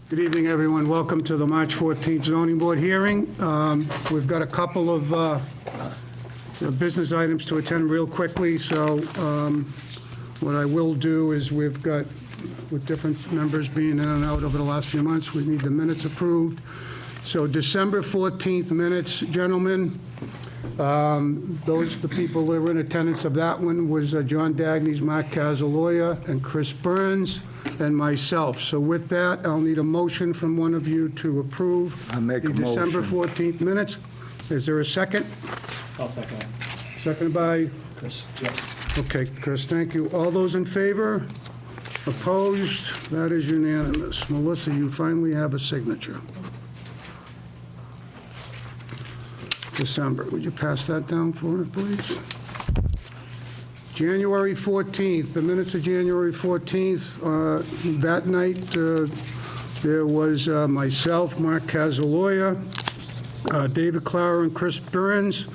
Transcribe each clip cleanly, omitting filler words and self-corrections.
Good evening, everyone. Welcome to the March 14th zoning board hearing. We've got a couple of business items to attend real quickly, so what I will do is we've got, with different members being in and out over the last few months, we need the minutes approved. So December 14th minutes, gentlemen, the people that were in attendance of that one was John Dagnes, Mark Casaloya, and Chris Burns, and myself. So with that, I'll need a motion from one of you to approve I'll make the a December motion. 14th minutes. Is there a second? I'll second it. Seconded by, Chris? Yes. okay, Chris, thank you. All those in favor? Opposed? That is unanimous. Melissa, you finally have a signature. December, would you pass that down for me, please? January 14th, the minutes of January 14th, that night, there was myself, Mark Casaloya, David Clara, and Chris Burns.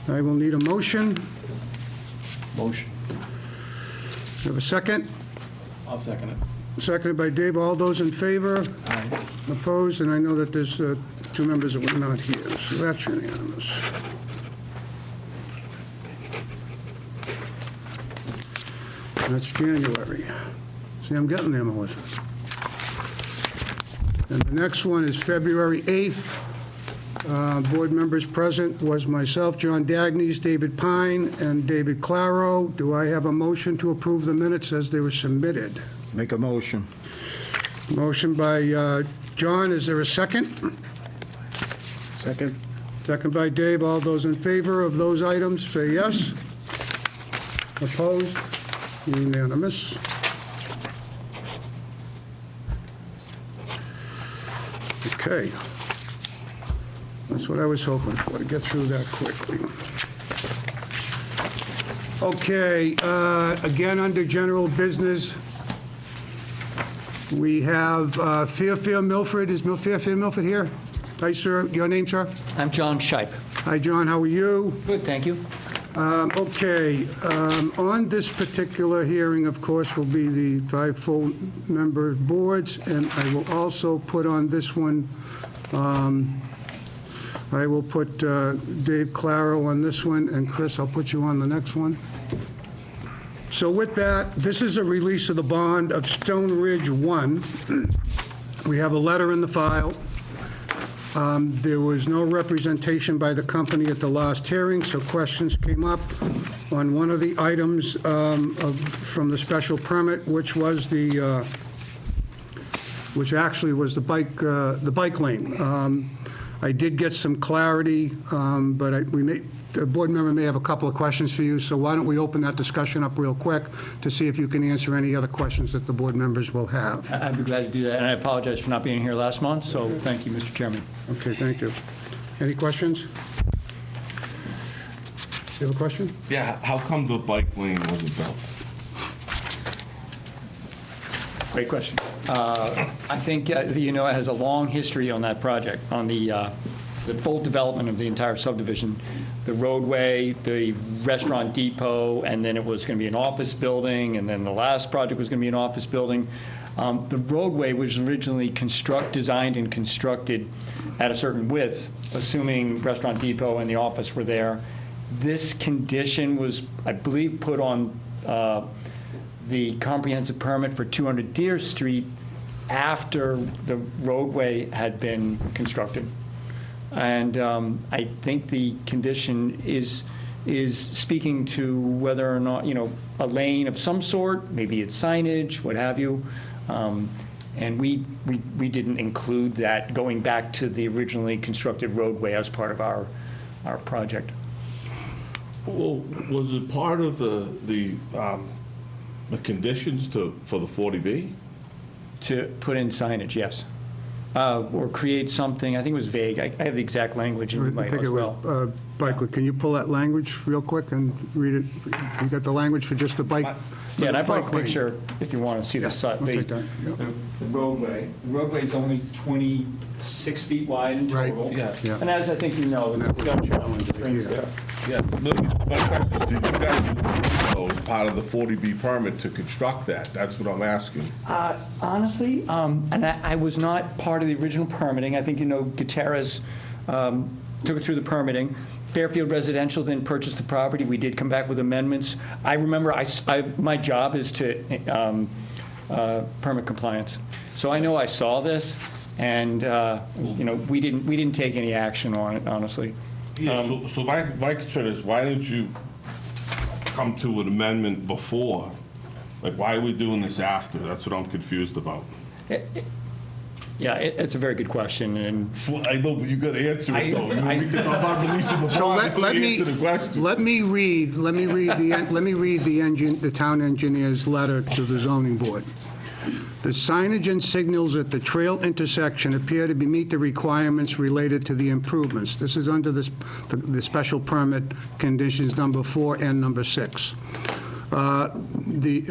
I will need a motion. Motion. Have a second? I'll second it. Seconded by Dave. All those in favor? Aye. Opposed? And I know that there's two members that were not here, so that's unanimous. That's January. See, I'm getting there, Melissa. And the next one is February 8th. Board members present was myself, John Dagnes, David Pine, and David Claro. Do I have a motion to approve the minutes as they were submitted? Make a motion. Motion by John, is there a second? Second. Second by Dave. All those in favor of those items, say yes. Opposed? Unanimous. Okay. That's what I was hoping for, to get through that quickly. Okay, again, under general business, we have Fairfield Milford. Is Fairfield Milford here? Hi, sir. Your name, sir? I'm John Shipe. Hi, John. How are you? Good, thank you. Okay, on this particular hearing, of course, will be the 5 full member boards, and I will also put on this one, I will put Dave Claro on this one, and Chris, I'll put you on the next one. So with that, this is a release of the bond of Stone Ridge 1. We have a letter in the file. There was no representation by the company at the last hearing, so questions came up on one of the items from the special permit, which was which actually was the bike lane. I did get some clarity, but the board member may have a couple of questions for you, so why don't we open that discussion up real quick to see if you can answer any other questions that the board members will have. I'd be glad to do that, and I apologize for not being here last month, so thank you, Mr. Chairman. Okay, thank you. Any questions? You have a question? Yeah, how come the bike lane wasn't built? Great question. I think, it has a long history on that project, on the full development of the entire subdivision, the roadway, the restaurant depot, and then it was going to be an office building, and then the last project was going to be an office building. The roadway was originally designed and constructed at a certain width, assuming restaurant depot and the office were there. This condition was, I believe, put on the comprehensive permit for 200 Deer Street after the roadway had been constructed. And I think the condition is speaking to whether or not, a lane of some sort, maybe it's signage, what have you. And we didn't include that going back to the originally constructed roadway as part of our project. Well, was it part of the conditions for the 40B? To put in signage, yes. Or create something, I think it was vague. I have the exact language in my I think as it well. was, Michael, can you pull that language real quick and read it? You got the language for just the bike for Yeah, and the I brought a bike lane. picture if you want to see the site. I'll take that, yeah. The roadway. The roadway is only 26 feet wide in Right. total. Yeah. Yeah. And as I think you know, And that was the the challenge right prints here. there. Yeah, look, my question is, did you guys, as part of the 40B permit to construct that? That's what I'm asking. Honestly, and I was not part of the original permitting. I think, you know, Gutierrez took it through the permitting. Fairfield Residential then purchased the property. We did come back with amendments. I remember my job is to permit compliance. So I know I saw this, and, you know, we didn't take any action on it, honestly. Yeah, so my concern is, why didn't you come to an amendment before? Like, why are we doing this after? That's what I'm confused about. Yeah, it's a very good question, and Well, I know, but you got to answer it, though. I- Because I'm not releasing the So bond let until you me, answer the question. let me read the town engineer's letter to the zoning board. The signage and signals at the trail intersection appear to meet the requirements related to the improvements. This is under the special permit conditions number 4 and number 6.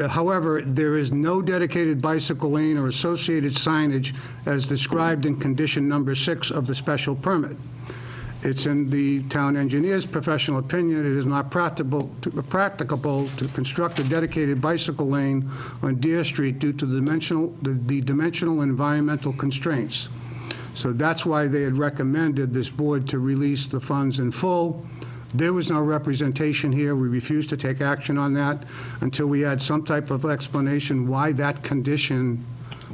However, there is no dedicated bicycle lane or associated signage as described in condition number 6 of the special permit. It's in the town engineer's professional opinion, it is not practicable to construct a dedicated bicycle lane on Deer Street due to the dimensional and environmental constraints. So that's why they had recommended this board to release the funds in full. There was no representation here. We refused to take action on that until we had some type of explanation why that condition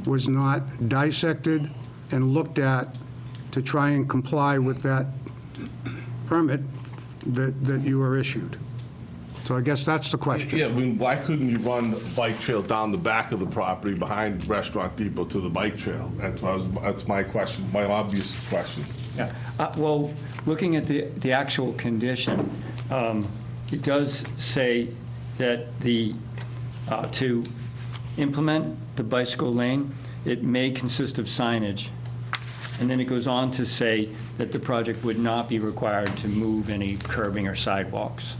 was not dissected and looked at to try and comply with that permit that you were issued. So I guess that's the question. Yeah, I mean, why couldn't you run a bike trail down the back of the property behind Restaurant Depot to the bike trail? That's my question, my obvious question. yeah. Well, looking at the actual condition, it does say that to implement the bicycle lane, it may consist of signage. And then it goes on to say that the project would not be required to move any curbing or sidewalks,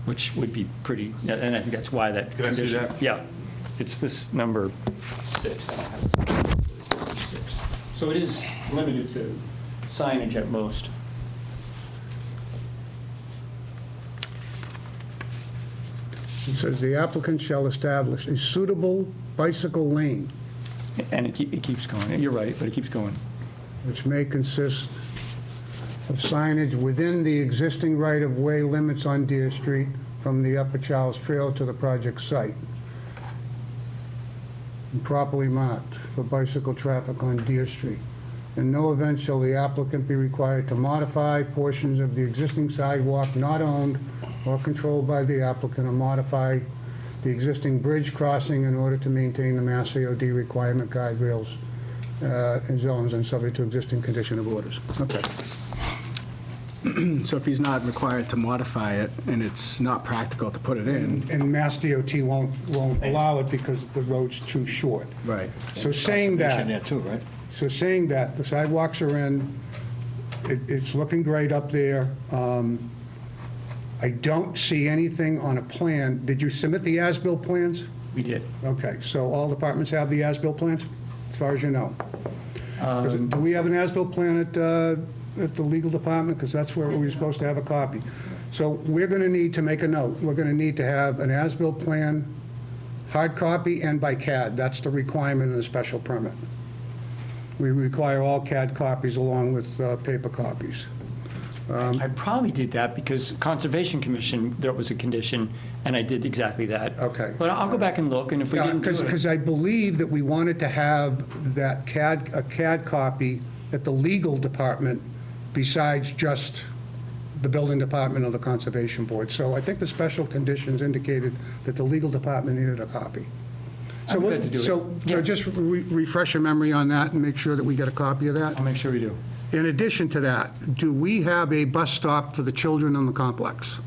which would be pretty, and I think that's why that Can I see condition. that? Yeah, it's this number 6. I don't have it. 6. So it is limited to signage at most. It says the applicant shall establish a suitable bicycle lane, And it keeps going. You're right, but it keeps going. which may consist of signage within the existing right-of-way limits on Deer Street from the Upper Charles Trail to the project site, and properly marked for bicycle traffic on Deer Street. In no event shall the applicant be required to modify portions of the existing sidewalk not owned or controlled by the applicant, or modify the existing bridge crossing in order to maintain the Mass AOD requirement guardrails in zones and subject to existing condition of orders. Okay. So if he's not required to modify it, and it's not practical to put it in. And Mass DOT won't allow it because the road's too short. Right. So saying that, there too, right? so saying that, the sidewalks are in, it's looking great up there. I don't see anything on a plan. Did you submit the as-built plans? We did. Okay, so all departments have the as-built plans, as far as you know? Do we have an as-built plan at the legal department? Because that's where we're supposed to have a copy. So we're going to need to make a note. We're going to need to have an as-built plan, hard copy, and by CAD. That's the requirement in the special permit. We require all CAD copies along with paper copies. I probably did that because Conservation Commission, there was a condition, and I did exactly that. Okay. But I'll go back and look, and if we didn't do it. Because I believe that we wanted to have that a CAD copy at the legal department besides just the building department or the conservation board. So I think the special conditions indicated that the legal department needed a copy. So I'm we'll- good to do it. So Yeah. just refresh your memory on that and make sure that we get a copy of that. I'll make sure we do. In addition to that, do we have a bus stop for the children in the complex?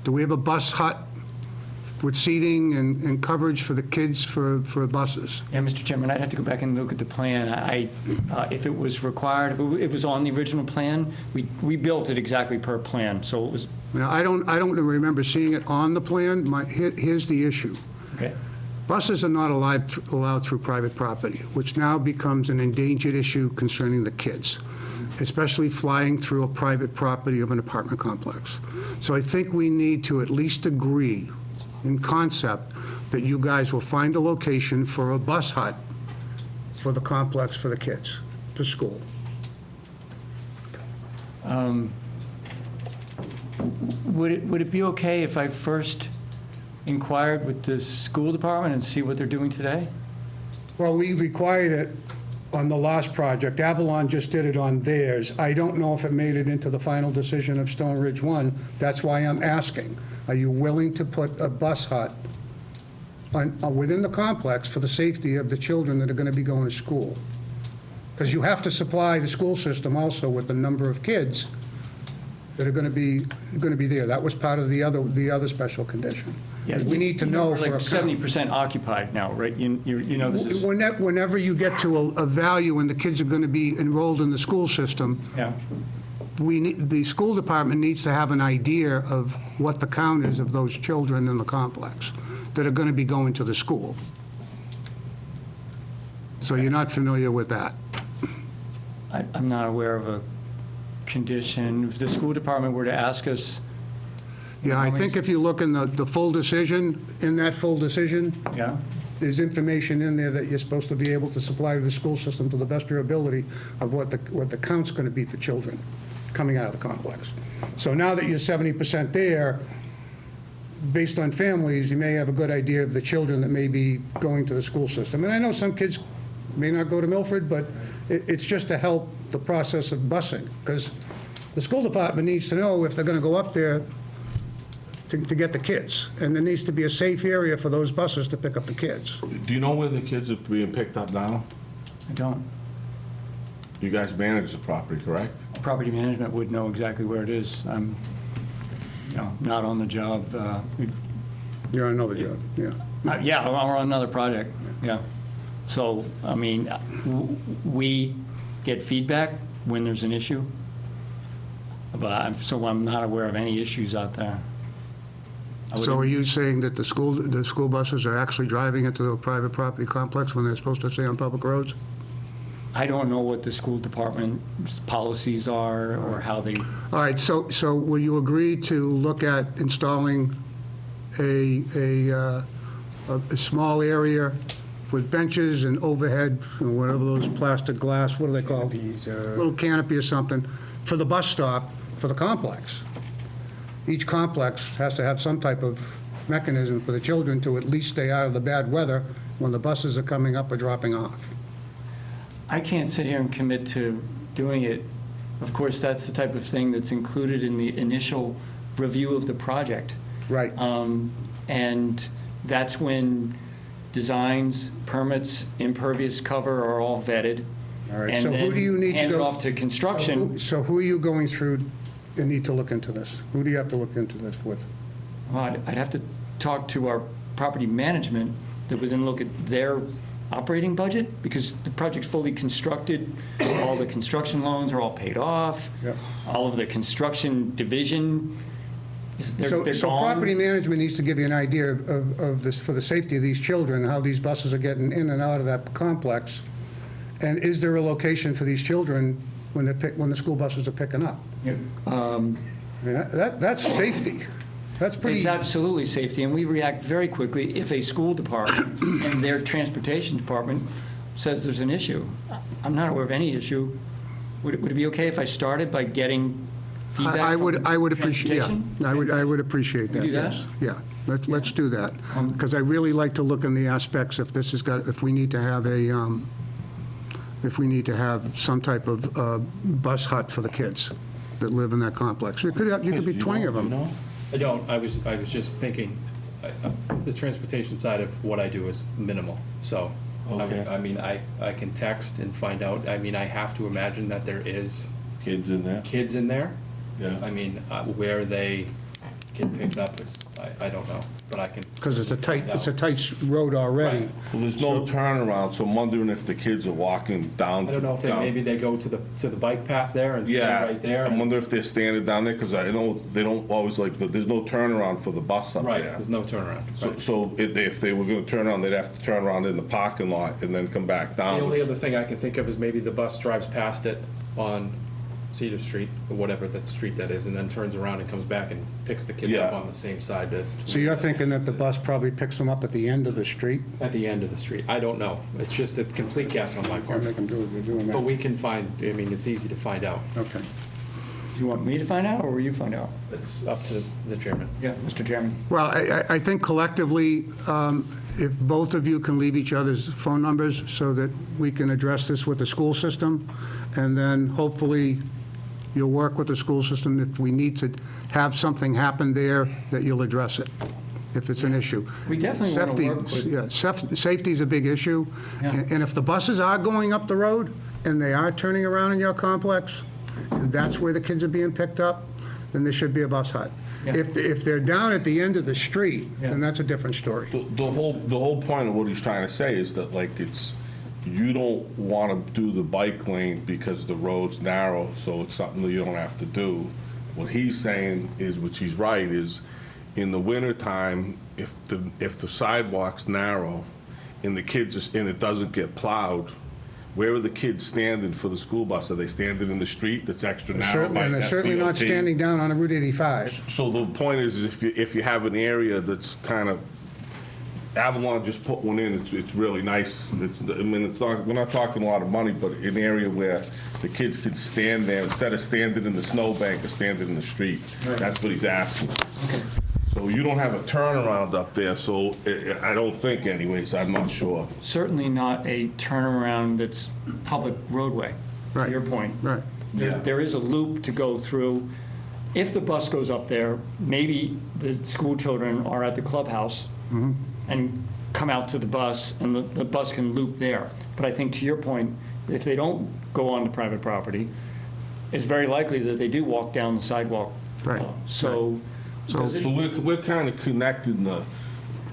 Do we have a bus hut with seating and coverage for the kids for buses. Yeah, Mr. Chairman, I'd have to go back and look at the plan. If it was required, if it was on the original plan, we built it exactly per plan, so it was, Now, I don't remember seeing it on the plan. Here's the issue. okay. Buses are not allowed through private property, which now becomes an endangered issue concerning the kids, especially flying through a private property of an apartment complex. So I think we need to at least agree in concept that you guys will find a location for a bus hut for the complex for the kids, for school. Would it be okay if I first inquired with the school department and see what they're doing today? Well, we required it on the last project. Avalon just did it on theirs. I don't know if it made it into the final decision of Stone Ridge 1. That's why I'm asking. Are you willing to put a bus hut within the complex for the safety of the children that are going to be going to school? Because you have to supply the school system also with the number of kids that are going to be there. That was part of the other special condition. Yeah, We need to know We're for like 70% occupied now, right? You know this is, Whenever you get to a value and the kids are going to be enrolled in the school system, yeah. the school department needs to have an idea of what the count is of those children in the complex that are going to be going to the school. So you're not familiar with that? I'm not aware of a condition. If the school department were to ask us, Yeah, I think if you look in the full decision, in that full decision, yeah, there's information in there that you're supposed to be able to supply to the school system to the best of your ability of what the count's going to be for children coming out of the complex. So now that you're 70% there, based on families, you may have a good idea of the children that may be going to the school system. And I know some kids may not go to Milford, but it's just to help the process of busing, because the school department needs to know if they're going to go up there to get the kids. And there needs to be a safe area for those buses to pick up the kids. Do you know where the kids are being picked up now? I don't. You guys manage the property, correct? Property management would know exactly where it is. I'm, not on the job. You're on another job, yeah. Yeah, or on another project, yeah. So, I mean, we get feedback when there's an issue, but I'm not aware of any issues out there. So are you saying that the school buses are actually driving into a private property complex when they're supposed to stay on public roads? I don't know what the school department's policies are or how they, All right, so will you agree to look at installing a small area with benches and overhead, whatever those plastic glass, what are they called? Little canopy or something, for the bus stop for the complex? Each complex has to have some type of mechanism for the children to at least stay out of the bad weather when the buses are coming up or dropping off. I can't sit here and commit to doing it. Of course, that's the type of thing that's included in the initial review of the project. Right. And that's when designs, permits, impervious cover are all vetted. All right, so who do you need to And then handed go? off to construction. So who are you going through and need to look into this? Who do you have to look into this with? Well, I'd have to talk to our property management that would then look at their operating budget, because the project's fully constructed. All the construction loans are all paid off. Yep. All of the construction division, they're So gone. property management needs to give you an idea of this, for the safety of these children, how these buses are getting in and out of that complex. And is there a location for these children when the school buses are picking up? I mean, that's safety. That's pretty. It's absolutely safety, and we react very quickly if a school department and their transportation department says there's an issue. I'm not aware of any issue. Would it be okay if I started by getting feedback I would from appreciate, yeah, transportation? I would appreciate that, We do that? yes. Yeah, let's do that. Because I really like to look in the aspects if we need to have some type of bus hut for the kids that live in that complex. You could be 20 of them. I don't, I was just thinking, the transportation side of what I do is minimal, so. Okay. I mean, I can text and find out, I mean, I have to imagine that there is Kids in there? kids in there. Yeah. I mean, where they get picked up, I don't know, but I can because it's a tight road already. Right. Well, there's no turnaround, so I'm wondering if the kids are walking down. I don't know if maybe they go to the bike path there and stay Yeah, right there. I wonder if they're standing down there, because I know they don't always there's no turnaround for the bus up Right, there. there's no turnaround. Right. So if they were gonna turn around, they'd have to turn around in the parking lot and then come back down. The only other thing I can think of is maybe the bus drives past it on Cedar Street, or whatever that street that is, and then turns around and comes back and picks the kids up Yeah. on the same side as. So you're thinking that the bus probably picks them up at the end of the street? At the end of the street. I don't know. It's just a complete guess on my Or part. make them do it, they're doing But that? we can find, I mean, it's easy to find out. Okay. You want me to find out, or will you find out? It's up to the chairman. Yeah, Mr. Chairman. Well, I think collectively, if both of you can leave each other's phone numbers so that we can address this with the school system, and then hopefully you'll work with the school system if we need to have something happen there, that you'll address it, if it's an issue. We definitely want to work with. Yeah, safety is a big issue. Yeah. And if the buses are going up the road and they are turning around in your complex, and that's where the kids are being picked up, then there should be a bus hut. Yeah. If they're down at the end of the street, Yeah. then that's a different story. The whole point of what he's trying to say is that you don't want to do the bike lane because the road's narrow, so it's something that you don't have to do. What he's saying is, which he's right, is in the wintertime, if the sidewalk's narrow and it doesn't get plowed, where are the kids standing for the school bus? Are they standing in the street that's extra narrow? And they're certainly not FDOT? standing down on Route 85. So the point is if you have an area that's kind of, Avalon just put one in, it's really nice. We're not talking a lot of money, but an area where the kids can stand there instead of standing in the snowbank or standing in the street. That's what he's asking. So you don't have a turnaround up there, so I don't think anyways, I'm not sure. Certainly not a turnaround that's public roadway, to Right. your point. Right. Yeah. There is a loop to go through. If the bus goes up there, maybe the school children are at the clubhouse and come out to the bus, and the bus can loop there. But I think, to your point, if they don't go on to private property, it's very likely that they do walk down the sidewalk. Right. So, does it- So we're kind of connecting the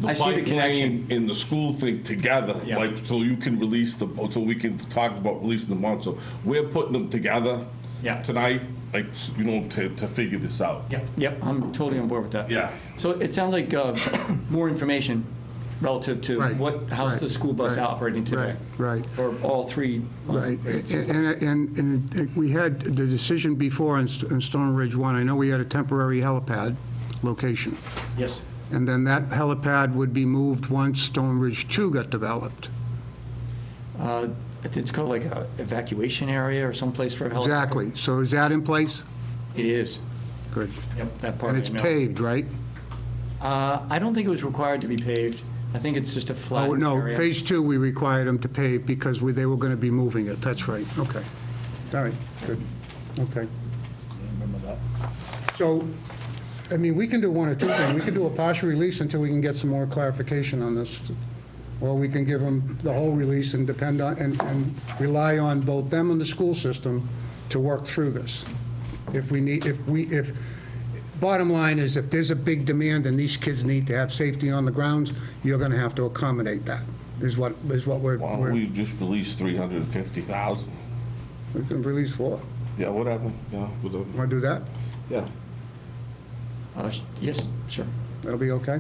I see the bike connection. lane and the school thing together, Yeah. like, so you can so we can talk about releasing the month. So we're putting them together Yeah. tonight, to figure this out. Yep, I'm totally on board with that. Yeah. So it sounds like more information relative to Right, how's the right, school bus right, operating today? right. For all three. Right, and we had the decision before on Stone Ridge 1, I know we had a temporary helipad location, Yes. and then that helipad would be moved once Stone Ridge 2 got developed. It's called like a evacuation area or someplace for a helicopter. Exactly, so is that in place? It is. Good. Yep, that part And I it's know. paved, right? I don't think it was required to be paved. I think it's just a flat Oh, no, area. Phase 2, we required them to pave because they were going to be moving it, that's right, okay. All right, good, okay. So, I mean, we can do one or two things. We can do a partial release until we can get some more clarification on this. Or we can give them the whole release and depend on, and rely on both them and the school system to work through this. Bottom line is, if there's a big demand and these kids need to have safety on the grounds, you're going to have to accommodate that, is what we're, Why don't we just release 350,000? we can release for. Yeah, whatever, yeah. Want to do that? Yeah. Yes, sure. That'll be okay?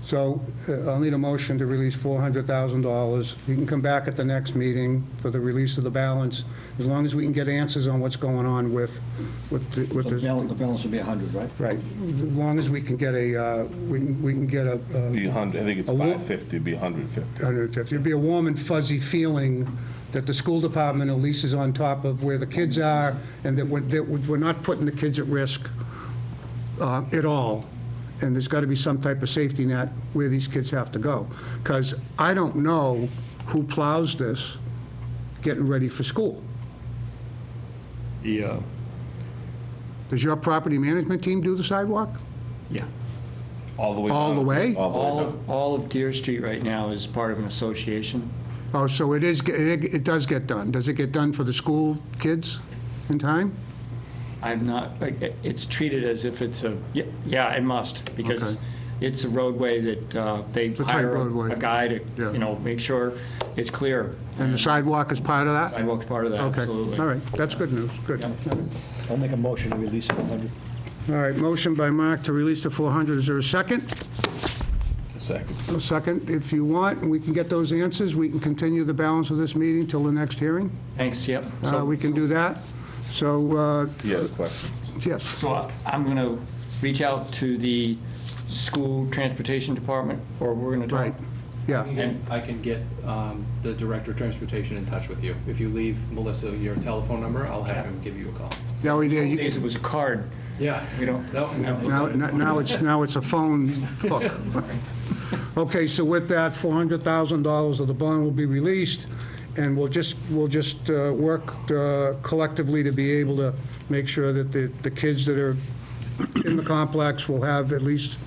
So I'll need a motion to release $400,000. You can come back at the next meeting for the release of the balance, as long as we can get answers on what's going on with The balance will be 100, right? right, as long as we can get we can get a Be 100, I think it's A lo- 550, it'd be 150. 150. It'd be a warm and fuzzy feeling that the school department at least is on top of where the kids are, and that we're not putting the kids at risk at all. And there's got to be some type of safety net where these kids have to go. Because I don't know who plows this getting ready for school. The, Does your property management team do the sidewalk? yeah. All the way All down. the way? All of Deer Street right now is part of an association. Oh, so it does get done. Does it get done for the school kids in time? I'm not, it's treated as if it's yeah, it must, because Okay. It's a roadway that they a tight hire roadway. a guy to, Yeah. make sure it's clear. And the sidewalk is part of that? Sidewalk's part of that, Okay, absolutely. all right, that's good news, good. I'll make a motion to release the 100. All right, motion by Mark to release the 400, is there a second? Second. A second, if you want, and we can get those answers, we can continue the balance of this meeting till the next hearing. Thanks, yep. We can do that. So, He has a question. yes, So I'm going to reach out to the school transportation department, or we're going to talk? right, yeah. I can get the Director of Transportation in touch with you. If you leave Melissa your telephone number, I'll have him give you a call. Yeah, we did. Days it was a card. Yeah. We don't. No, Now it's a phone book. Okay, so with that, $400,000 of the bond will be released, and we'll just work collectively to be able to make sure that the kids that are in the complex will have at least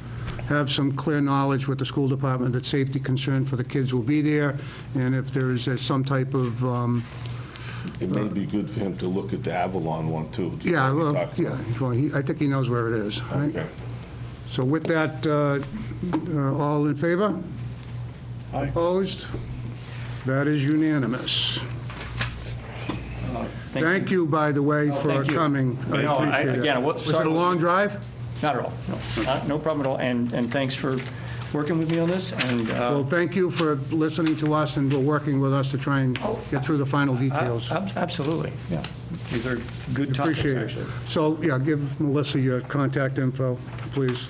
have some clear knowledge with the school department that safety concern for the kids will be there, and if there is some type of, It may be good for him to look at the Avalon one, too. It's yeah, what we well, talked yeah, about. well, I think he knows where it is, right? Okay. So with that, all in favor? Aye. Opposed? That is unanimous. Thank you, by the way, for thank you. coming. I No, appreciate it. again, Was it a long drive? Not at all. No problem at all. And thanks for working with me on this. And Well, thank you for listening to us and for working with us to try and get through the final details. absolutely, yeah. These are good topics, Appreciate it. actually. So, yeah, give Melissa your contact info, please.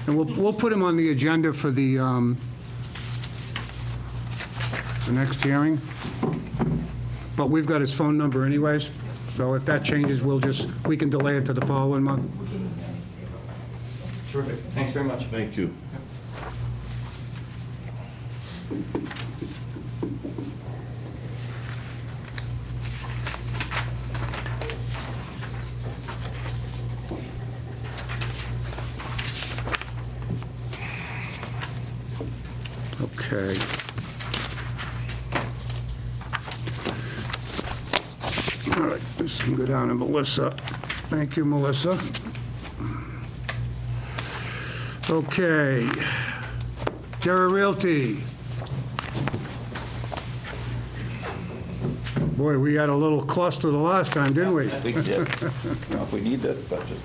And we'll put him on the agenda for the next hearing. But we've got his phone number anyways, so if that changes, we can delay it to the following month. Terrific. Thanks very much. Thank you. Okay. All right, this can go down to Melissa. Thank you, Melissa. Okay. Jerry Realty. Boy, we had a little cluster the last time, didn't we? We did. I don't know if we need this, but just.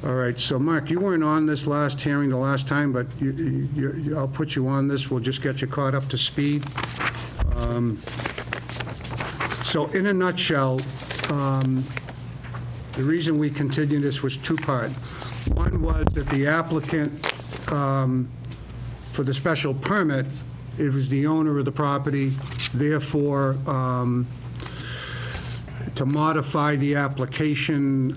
All right, so Mark, you weren't on this last hearing the last time, but I'll put you on this. We'll just get you caught up to speed. So in a nutshell, the reason we continued this was two-part. One was that the applicant for the special permit, it was the owner of the property, therefore, to modify the application,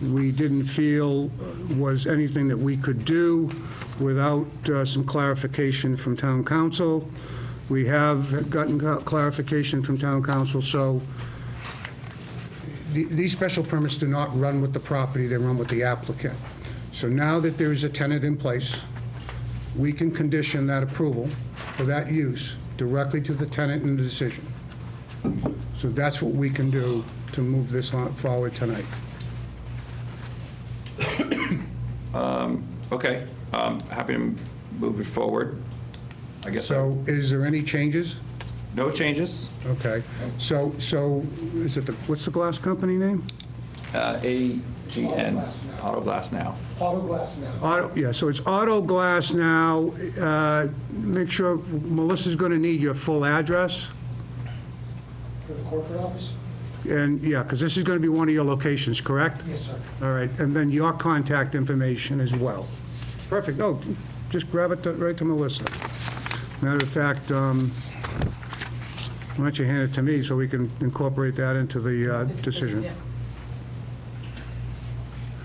we didn't feel was anything that we could do without some clarification from town council. We have gotten clarification from town council, so these special permits do not run with the property, they run with the applicant. So now that there is a tenant in place, we can condition that approval for that use directly to the tenant in the decision. So that's what we can do to move this forward tonight. Okay, happy to move it forward. I guess, So is there any changes? no changes. Okay. So is it what's the glass company name? AGN, Auto Glass Now. Yeah, so it's Auto Glass Now. Make sure, Melissa's going to need your full address. For the corporate office? And, yeah, because this is going to be one of your locations, correct? Yes, sir. All right, and then your contact information as well. Perfect. Oh, just grab it right to Melissa. Matter of fact, why don't you hand it to me so we can incorporate that into the decision?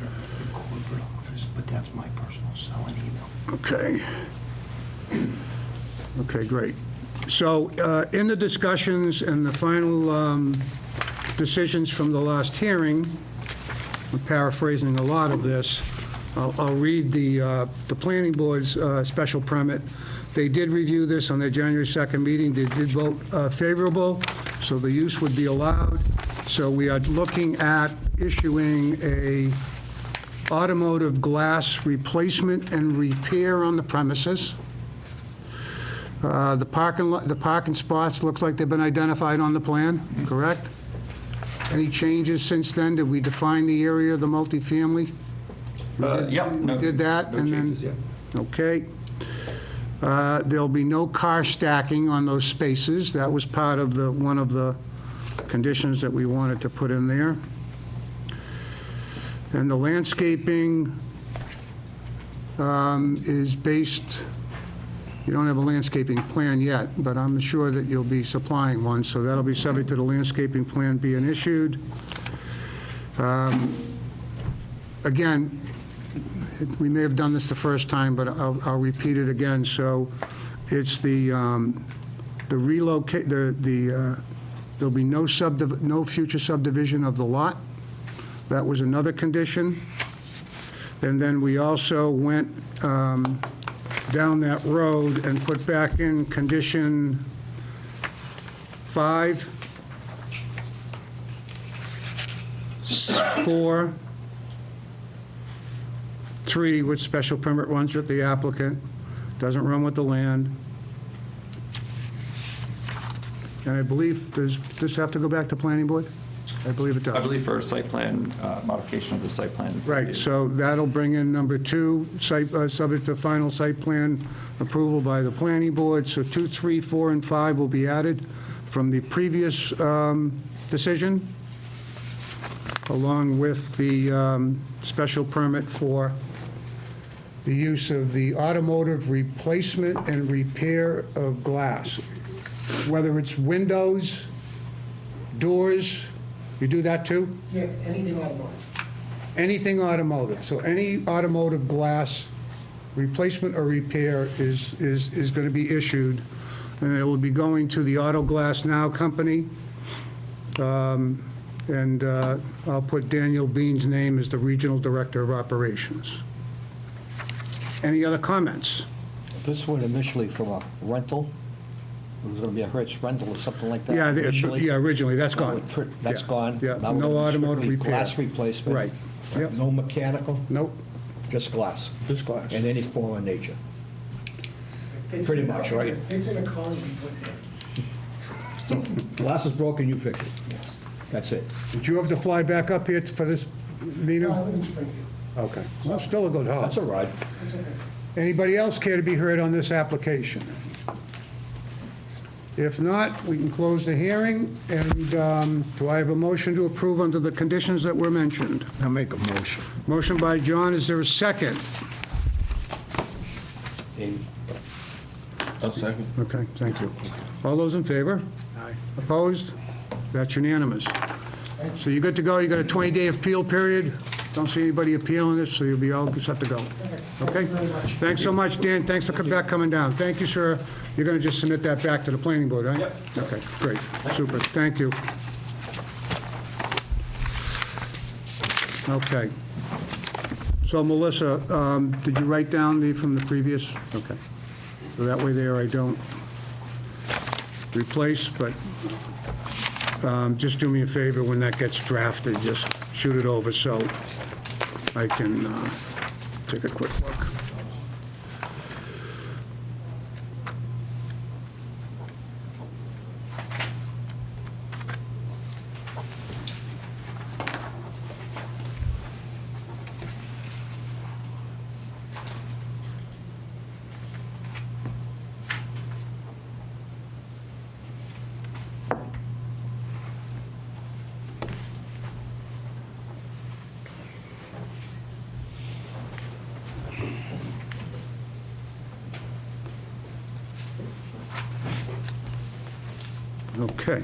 The corporate office, but that's my personal cell and email. Okay. Okay, great. So in the discussions and the final decisions from the last hearing, I'm paraphrasing a lot of this, I'll read the planning board's special permit. They did review this on their January 2nd meeting. They did vote favorable, so the use would be allowed. So we are looking at issuing a automotive glass replacement and repair on the premises. The parking spots, looks like they've been identified on the plan, correct? Any changes since then? Did we define the area of the multifamily? Yeah. We did that, No and then... changes, yeah. Okay. There'll be no car stacking on those spaces. That was part of one of the conditions that we wanted to put in there. And the landscaping is based, you don't have a landscaping plan yet, but I'm sure that you'll be supplying one, so that'll be subject to the landscaping plan being issued. Again, we may have done this the first time, but I'll repeat it again. So it's there'll be no future subdivision of the lot. That was another condition. And then we also went down that road and put back in condition 5, 4, 3, which special permit runs with the applicant, doesn't run with the land. And I believe, does this have to go back to planning board? I believe it does. I believe for site plan, modification of the site plan. Right, so that'll bring in number 2, subject to final site plan approval by the planning board. So 2, 3, 4, and 5 will be added from the previous decision, along with the special permit for the use of the automotive replacement and repair of glass. Whether it's windows, doors, you do that too? Yeah, anything automotive. Anything automotive. So any automotive glass replacement or repair is going to be issued, and it will be going to the Auto Glass Now company. And I'll put Daniel Bean's name as the Regional Director of Operations. Any other comments? This one initially from a rental, it was going to be a Hertz rental or something like that. Yeah, initially. originally, that's Now gone. That's Yeah. gone. Yeah, Now we're no gonna be automotive strictly repair. Glass replacement. Right. Yep. No mechanical, Nope, just glass. just glass. In any form of nature. Pretty much, right? It's in a car we put in. Glass is broken, you fix it. Yes. That's it. Did you have to fly back up here for this meeting? I live in Springfield. Okay, well, still a good haul. That's a ride. Anybody else care to be heard on this application? If not, we can close the hearing, and do I have a motion to approve under the conditions that were mentioned? I'll make a motion. Motion by John, is there a second? A second. Okay, thank you. All those in favor? Aye. Opposed? That's unanimous. So you're good to go, you got a 20-day appeal period? Don't see anybody appealing this, so you'll be all set to go. Okay? Thanks so much, Dan, thanks for coming down. Thank you, sir. You're going to just submit that back to the planning board, right? Yep. Okay, great, super, thank you. Okay. So Melissa, did you write down from the previous? Okay. So that way there I don't replace, but just do me a favor when that gets drafted, just shoot it over so I can take a quick look. Okay.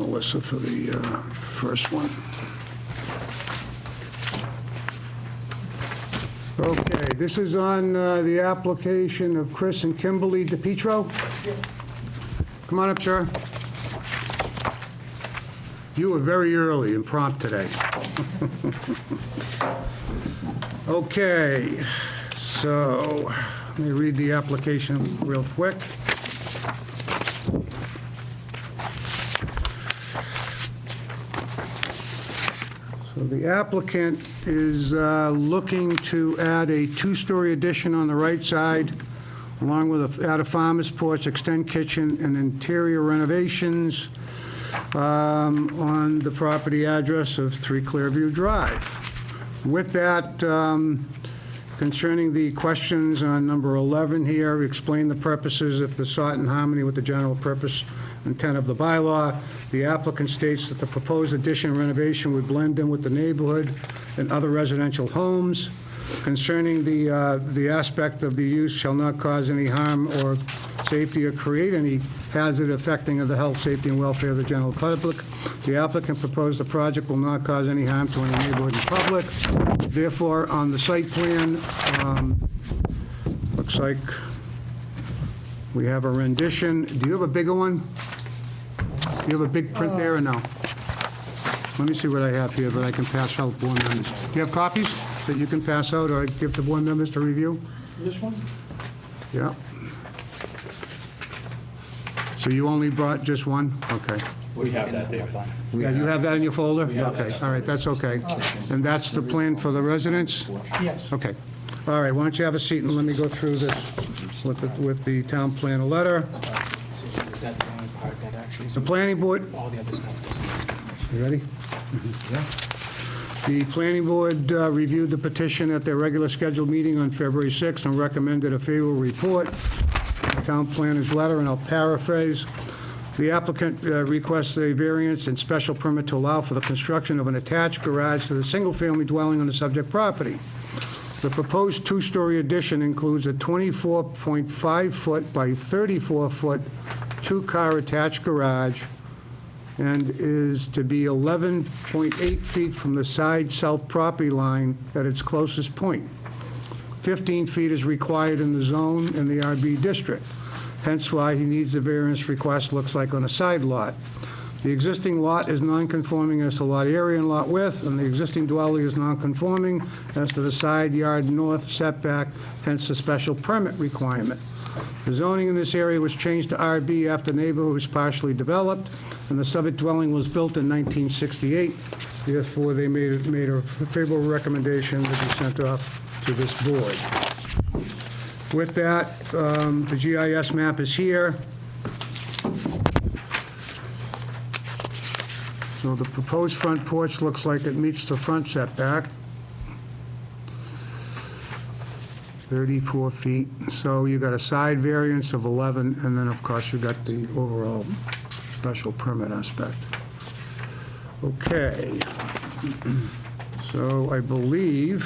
Melissa for the first one. Okay, this is on the application of Chris and Kimberly DePietro. Come on up, sir. You were very early and prompt today. Okay, so let me read the application real quick. So the applicant is looking to add a two-story addition on the right side, along with add a farmer's porch, extend kitchen, and interior renovations on the property address of 3 Clearview Drive. With that, concerning the questions on number 11 here, explain the purposes if they're sought in harmony with the general purpose intent of the bylaw. The applicant states that the proposed addition renovation would blend in with the neighborhood and other residential homes. Concerning the aspect of the use shall not cause any harm or safety or create any hazard affecting the health, safety, and welfare of the general public. The applicant proposed the project will not cause any harm to any neighborhood and public. Therefore, on the site plan, looks like we have a rendition. Do you have a bigger one? Do you have a big print there or no? Let me see what I have here that I can pass out board members. Do you have copies that you can pass out or give to board members to review? This one? Yeah. So you only brought just one? Okay. We have that, David. Yeah, you have that in your folder? Okay, all right, that's okay. And that's the plan for the residents? Yes. Okay. All right, why don't you have a seat and let me go through this with the town planner letter. Is that the only part that actually, The planning board, all the other stuff you ready? The planning board reviewed the petition at their regular scheduled meeting on February 6th and recommended a favorable report. The town planner's letter, and I'll paraphrase. The applicant requests a variance and special permit to allow for the construction of an attached garage to the single-family dwelling on the subject property. The proposed two-story addition includes a 24.5-foot by 34-foot two-car attached garage and is to be 11.8 feet from the side south property line at its closest point. 15 feet is required in the zone in the RB district, hence why he needs the variance request, looks like on a side lot. The existing lot is non-conforming as to lot area and lot width, and the existing dwelling is non-conforming as to the side yard north setback, hence the special permit requirement. The zoning in this area was changed to RB after the neighborhood was partially developed, and the subject dwelling was built in 1968. Therefore, they made a favorable recommendation to be sent off to this board. With that, the GIS map is here. So the proposed front porch looks like it meets the front setback. 34 feet. So you got a side variance of 11, and then, of course, you got the overall special permit aspect. Okay. So I believe,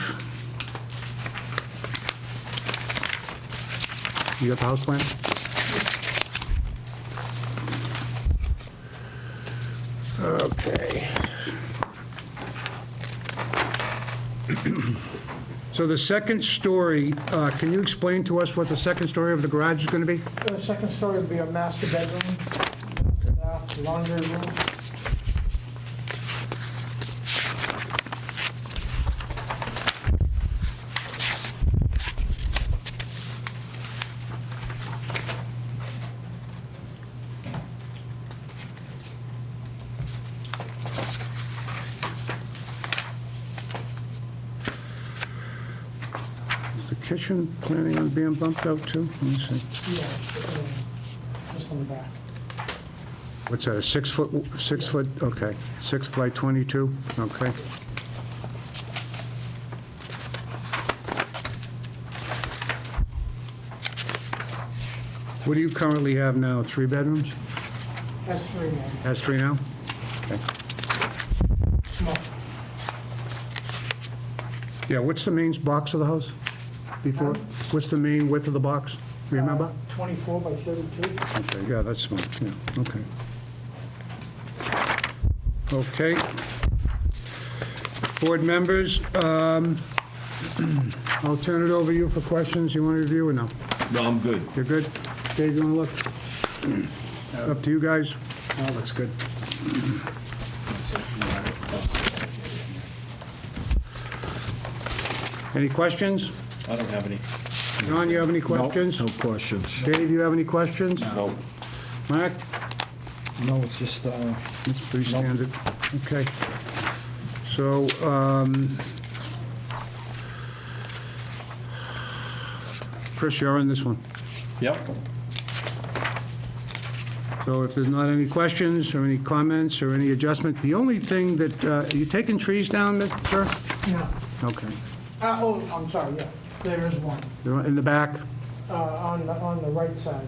you got the house plan? Okay. So the second story, can you explain to us what the second story of the garage is going to be? The second story would be a master bedroom, master bath, laundry room. Is the kitchen planning on being bumped out too? Let me see. Yeah, just on the back. What's that, a 6 foot, okay, 6 by 22, okay. What do you currently have now, 3 bedrooms? That's 3 now. Has 3 now? Okay. Small. Yeah, what's the main box of the house before? What's the main width of the box? Remember? 24 by 32. Okay, yeah, that's small, yeah, okay. Okay. Board members, I'll turn it over to you for questions you want to review or no? No, I'm good. You're good? Dave, you want to look? Up to you guys. That looks good. Any questions? I don't have any. John, you have any questions? No questions. Dave, you have any questions? No. Mark? No, it's just, It's pretty standard. Okay. So, Chris, you're on this one. Yep. So if there's not any questions or any comments or any adjustment, the only thing that, are you taking trees down, sir? No. Okay. Oh, I'm sorry, yeah, there is one, They're in the back? on the right side.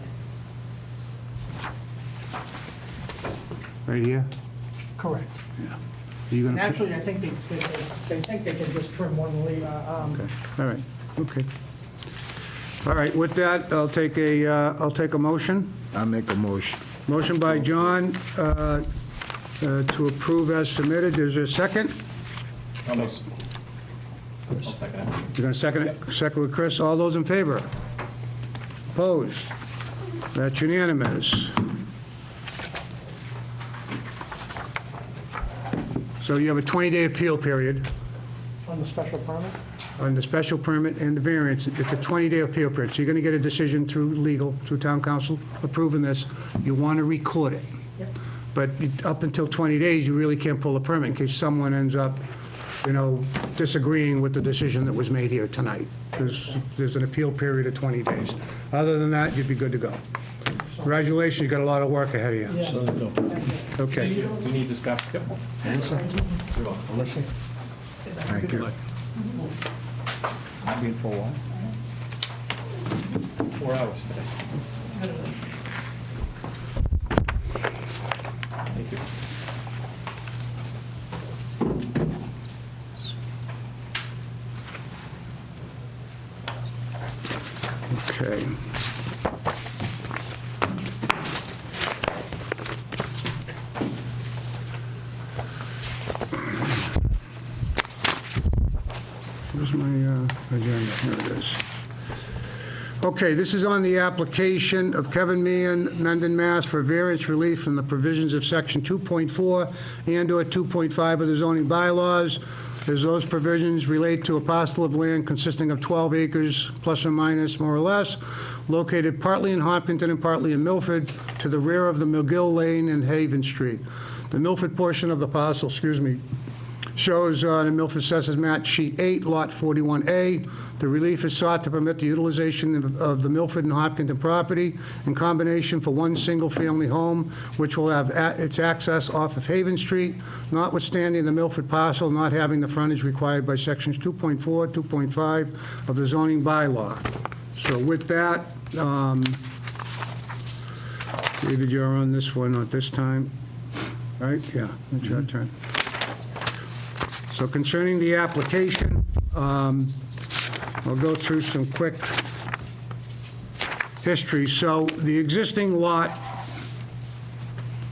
Right here? Correct. Are you And gonna? actually, I think they think they can just trim one leaf, Okay, all right, okay. All right, with that, I'll take a motion. I'll make a motion. Motion by John to approve as submitted. Is there a second? I'll second it. You're going to second it? Second with Chris. All those in favor? Opposed? That's unanimous. So you have a 20-day appeal period on the special permit. on the special permit and the variance. It's a 20-day appeal period, so you're going to get a decision through legal, through town council approving this. You want to record it. Yep. But up until 20 days, you really can't pull a permit in case someone ends up, disagreeing with the decision that was made here tonight. There's an appeal period of 20 days. Other than that, you'd be good to go. Congratulations, you got a lot of work ahead of you. Yeah. Okay. We need this back. Yep. Alyssa? Thank you. I've been for a while. 4 hours today. Thank you. Okay. Where's my agenda? Here it is. Okay, this is on the application of Kevin Meehan, Mendon, Mass. for variance relief from the provisions of Section 2.4 and/or 2.5 of the zoning bylaws, as those provisions relate to a parcel of land consisting of 12 acres, plus or minus, more or less, located partly in Hopkinton and partly in Milford, to the rear of the McGill Lane and Haven Street. The Milford portion of the parcel, shows on the Milford Assessors Map Sheet 8, Lot 41A. The relief is sought to permit the utilization of the Milford and Hopkinton property in combination for one single-family home, which will have its access off of Haven Street, notwithstanding the Milford parcel not having the frontage required by Sections 2.4, 2.5 of the zoning bylaw. So with that, David, you're on this one at this time, right? Yeah, it's your turn. So concerning the application, I'll go through some quick history. So the existing lot,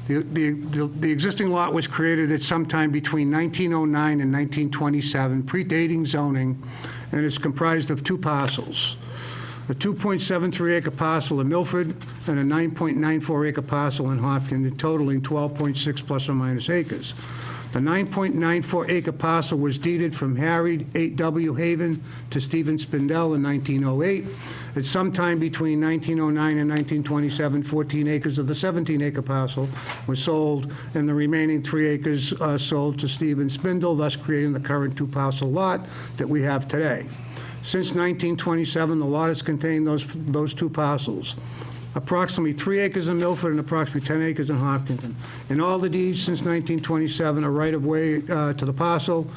the existing lot was created at some time between 1909 and 1927, predating zoning, and is comprised of two parcels: a 2.73 acre parcel in Milford and a 9.94 acre parcel in Hopkins, totaling 12.6 plus or minus acres. The 9.94 acre parcel was deeded from Harry W. Haven to Stephen Spindell in 1908. At some time between 1909 and 1927, 14 acres of the 17 acre parcel was sold, and the remaining 3 acres sold to Stephen Spindell, thus creating the current two parcel lot that we have today. Since 1927, the lot has contained those two parcels. Approximately 3 acres in Milford and approximately 10 acres in Hopkinton. In all the deeds since 1927, a right-of-way to the parcel,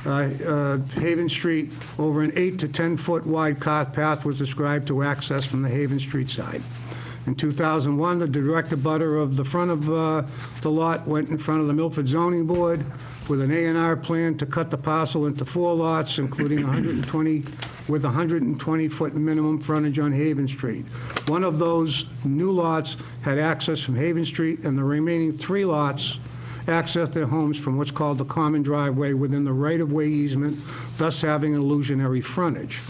Haven Street, over an 8 to 10-foot wide cart path was described to access from the Haven Street side. In 2001, the direct abutter of the front of the lot went in front of the Milford Zoning Board with an A&R plan to cut the parcel into 4 lots, including 120-foot minimum frontage on Haven Street. One of those new lots had access from Haven Street, and the remaining 3 lots access their homes from what's called the common driveway within the right-of-way easement, thus having an illusionary frontage.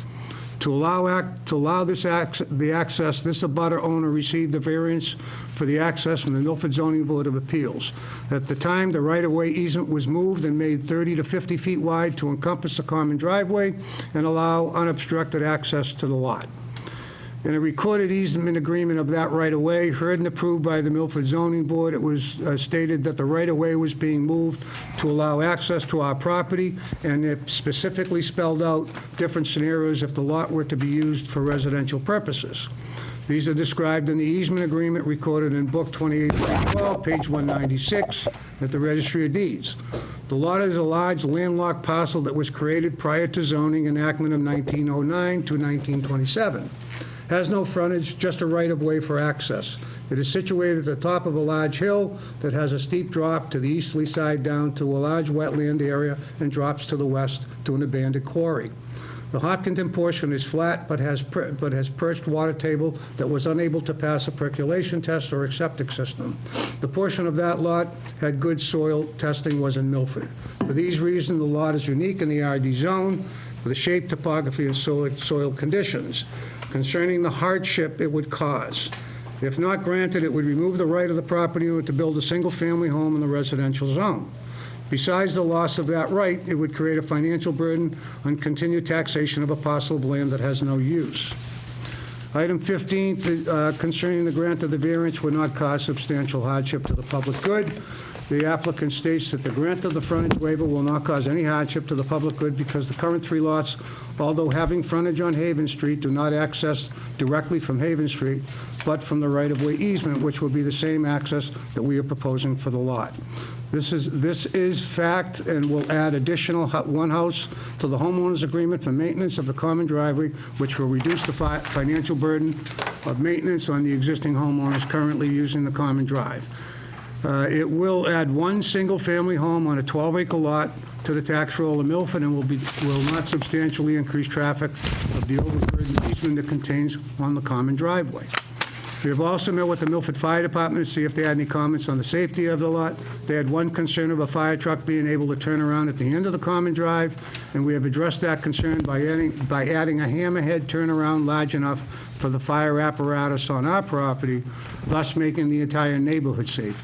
To allow the access, this abutter owner received a variance for the access from the Milford Zoning Board of Appeals. At the time, the right-of-way easement was moved and made 30 to 50 feet wide to encompass the common driveway and allow unobstructed access to the lot. In a recorded easement agreement of that right-of-way, heard and approved by the Milford Zoning Board, it was stated that the right-of-way was being moved to allow access to our property, and it specifically spelled out different scenarios if the lot were to be used for residential purposes. These are described in the easement agreement recorded in Book 28/12, page 196, at the Registry of Deeds. The lot is a large landlocked parcel that was created prior to zoning enactment of 1909 to 1927. Has no frontage, just a right-of-way for access. It is situated at the top of a large hill that has a steep drop to the easterly side down to a large wetland area and drops to the west to an abandoned quarry. The Hopkinton portion is flat but has perched water table that was unable to pass a percolation test or a septic system. The portion of that lot had good soil testing was in Milford. For these reasons, the lot is unique in the RD zone for the shape, topography, and soil conditions. Concerning the hardship it would cause. If not granted, it would remove the right of the property owner to build a single-family home in the residential zone. Besides the loss of that right, it would create a financial burden on continued taxation of a parcel of land that has no use. Item 15, concerning the grant of the variance would not cause substantial hardship to the public good. The applicant states that the grant of the frontage waiver will not cause any hardship to the public good because the current three lots, although having frontage on Haven Street, do not access directly from Haven Street, but from the right-of-way easement, which will be the same access that we are proposing for the lot. This is fact and will add additional one house to the homeowner's agreement for maintenance of the common driveway, which will reduce the financial burden of maintenance on the existing homeowners currently using the common drive. It will add one single-family home on a 12-acre lot to the tax roll of Milford and will not substantially increase traffic of the overburdened easement it contains on the common driveway. We have also met with the Milford Fire Department to see if they had any comments on the safety of the lot. They had one concern of a fire truck being able to turn around at the end of the common drive, and we have addressed that concern by adding a hammerhead turnaround large enough for the fire apparatus on our property, thus making the entire neighborhood safe.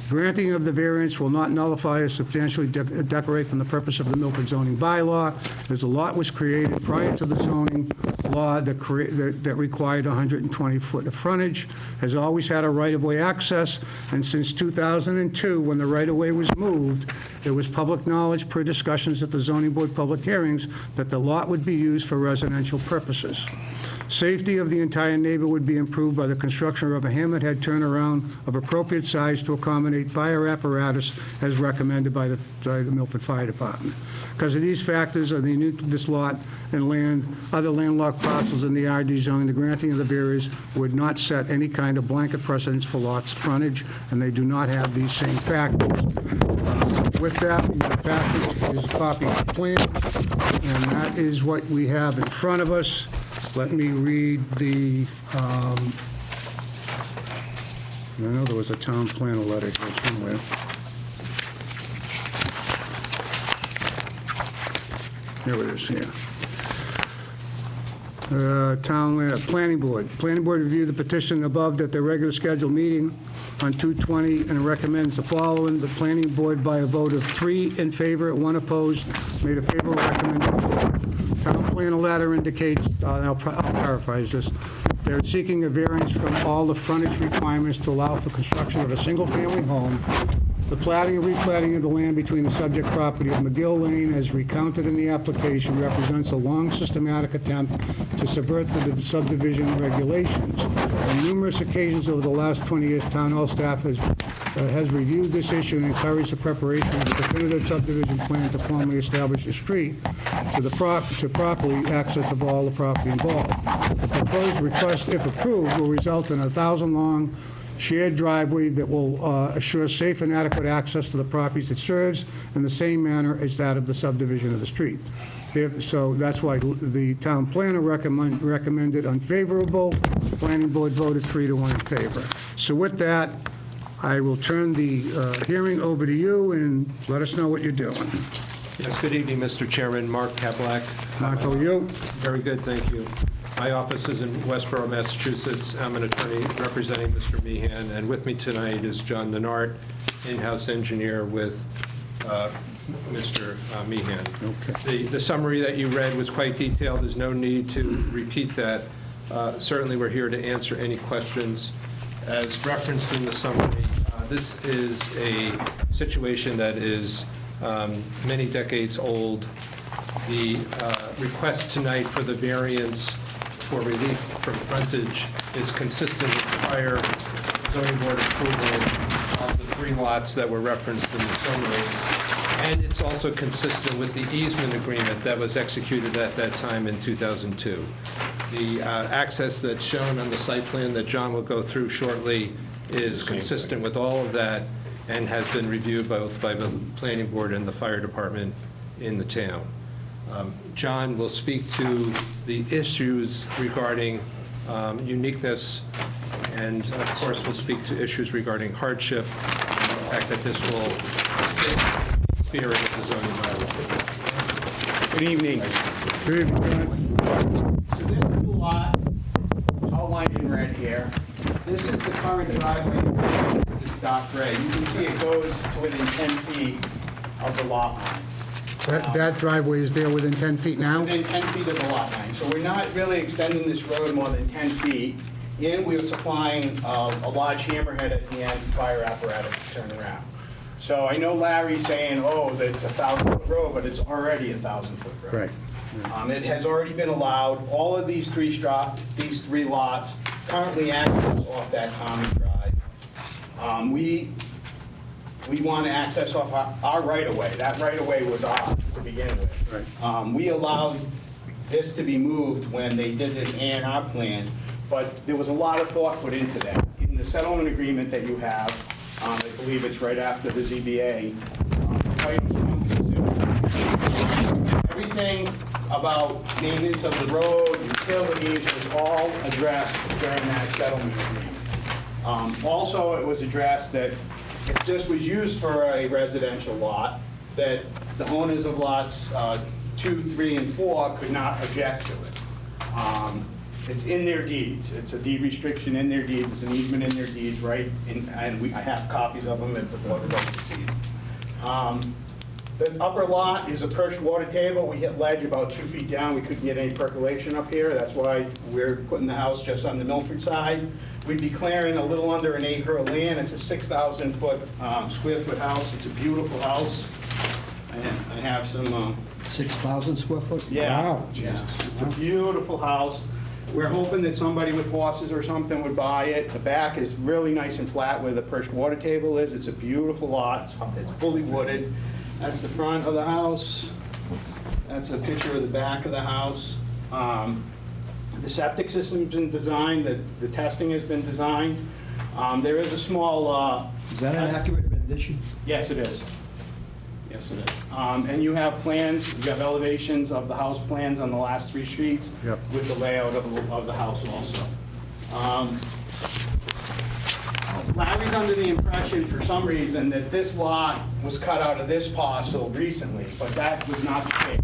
Granting of the variance will not nullify or substantially decorate from the purpose of the Milford zoning bylaw, as the lot was created prior to the zoning law that required 120-foot of frontage, has always had a right-of-way access, and since 2002, when the right-of-way was moved, it was public knowledge per discussions at the zoning board public hearings that the lot would be used for residential purposes. Safety of the entire neighborhood would be improved by the construction of a hammerhead turnaround of appropriate size to accommodate fire apparatus as recommended by the Milford Fire Department. Because of these factors of the uniqueness of this lot and other landlocked parcels in the RD zone, the granting of the variance would not set any kind of blanket precedence for lots frontage, and they do not have these same factors. With that, in the package is a copy of the plan, and that is what we have in front of us. Let me read the, I know there was a town planner letter here somewhere. Here it is, here. Planning Board. Planning Board reviewed the petition above at their regular scheduled meeting on 2/20 and recommends the following. The Planning Board, by a vote of 3 in favor, 1 opposed, made a favorable recommendation. Town planner letter indicates, I'll paraphrase this, they're seeking a variance from all the frontage requirements to allow for construction of a single-family home. The platting and replatting of the land between the subject property of McGill Lane, as recounted in the application, represents a long systematic attempt to subvert the subdivision regulations. On numerous occasions over the last 20 years, Town Hall staff has reviewed this issue and encouraged the preparation of a definitive subdivision plan to formally establish a street to properly access of all the property involved. The proposed request, if approved, will result in a 1,000-long shared driveway that will assure safe and adequate access to the properties it serves in the same manner as that of the subdivision of the street. So that's why the town planner recommended unfavorable. The planning board voted 3-1 in favor. So with that, I will turn the hearing over to you and let us know what you're doing. Yes, good evening, Mr. Chairman. Mark Kaplak. Marco, you? Very good, thank you. My office is in Westboro, Massachusetts. I'm an attorney representing Mr. Meehan, and with me tonight is John Nenart, in-house engineer with Mr. Meehan. Okay. The summary that you read was quite detailed. There's no need to repeat that. Certainly, we're here to answer any questions. As referenced in the summary, this is a situation that is many decades old. The request tonight for the variance for relief from frontage is consistent with prior zoning board approval of the 3 lots that were referenced in the summary. And it's also consistent with the easement agreement that was executed at that time in 2002. The access that's shown on the site plan that John will go through shortly is consistent with all of that and has been reviewed both by the planning board and the fire department in the town. John will speak to the issues regarding uniqueness, and of course will speak to issues regarding hardship and the fact that this will fit the spirit of the zoning bylaw. Good evening. Good evening, John. So this is the lot outlined in red here. This is the current driveway. This is dark gray. You can see it goes to within 10 feet of the lot line. That driveway is there within 10 feet now? Within 10 feet of the lot line. So we're not really extending this road more than 10 feet. And we're supplying a large hammerhead at the end, fire apparatus to turn around. So I know Larry's saying, oh, that it's a 1,000-foot road, but it's already a 1,000-foot road. Right. It has already been allowed. All of these three lots currently access off that common drive. We want to access off our right-of-way. That right-of-way was ours to begin with. Right. We allowed this to be moved when they did this A&R plan, but there was a lot of thought put into that. In the settlement agreement that you have, I believe it's right after the ZBA, items 1 through 2. Everything about maintenance of the road, utilities, was all addressed during that settlement agreement. Also, it was addressed that if this was used for a residential lot, that the owners of lots 2, 3, and 4 could not object to it. It's in their deeds. It's a deed restriction in their deeds. It's an easement in their deeds, right? And I have copies of them if the board would like to see them. The upper lot is a perched water table. We hit ledge about 2 feet down. We couldn't get any percolation up here. That's why we're putting the house just on the Milford side. We'd be clearing a little under an acre of land. It's a 6,000 square foot house. It's a beautiful house. I have some... 6,000 square foot? Yeah. Wow. Yeah. It's a beautiful house. We're hoping that somebody with horses or something would buy it. The back is really nice and flat where the perched water table is. It's a beautiful lot. It's fully wooded. That's the front of the house. That's a picture of the back of the house. The septic system's been designed. The testing has been designed. There is a small... Is that an accurate rendition? Yes, it is. Yes, it is. And you have plans, you have elevations of the house plans on the last 3 sheets. Yep. With the layout of the house also. Larry's under the impression, for some reason, that this lot was cut out of this parcel recently, but that was not the case.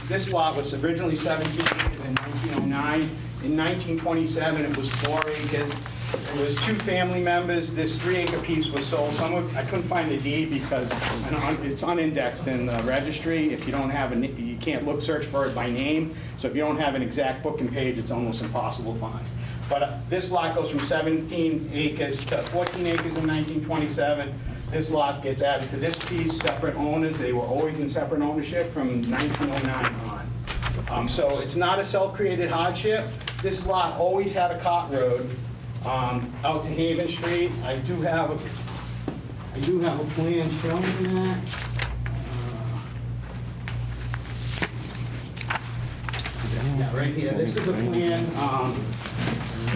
This lot was originally 17 acres in 1909. In 1927, it was 4 acres. It was 2 family members. This 3-acre piece was sold. I couldn't find the deed because it's unindexed in the registry. If you don't have you can't search for it by name. So if you don't have an exact book and page, it's almost impossible to find. But this lot goes from 17 acres to 14 acres in 1927. This lot gets added to this piece, separate owners. They were always in separate ownership from 1909 on. So it's not a self-created hardship. This lot always had a cot road out to Haven Street. I do have a plan showing that. Yeah, right here. This is a plan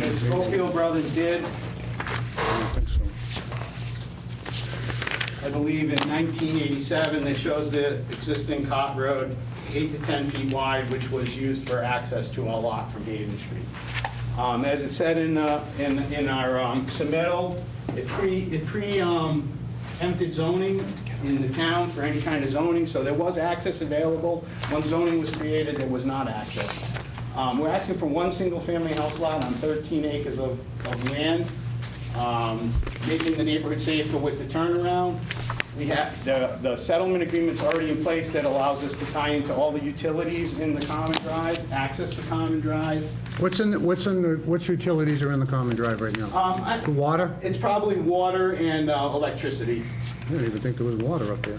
that Schofield Brothers did, I believe in 1987, that shows the existing cot road, 8 to 10 feet wide, which was used for access to our lot from Haven Street. As it said in our submittal, It empted zoning in the town for any kind of zoning, so there was access available. Once zoning was created, there was not access. We're asking for one single-family house lot on 13 acres of land, making the neighborhood safer with the turnaround. We have, the settlement agreement's already in place that allows us to tie into all the utilities in the common drive, access the common drive. What's utilities are in the common drive right now? The water? It's probably water and electricity. I didn't even think there was water up there.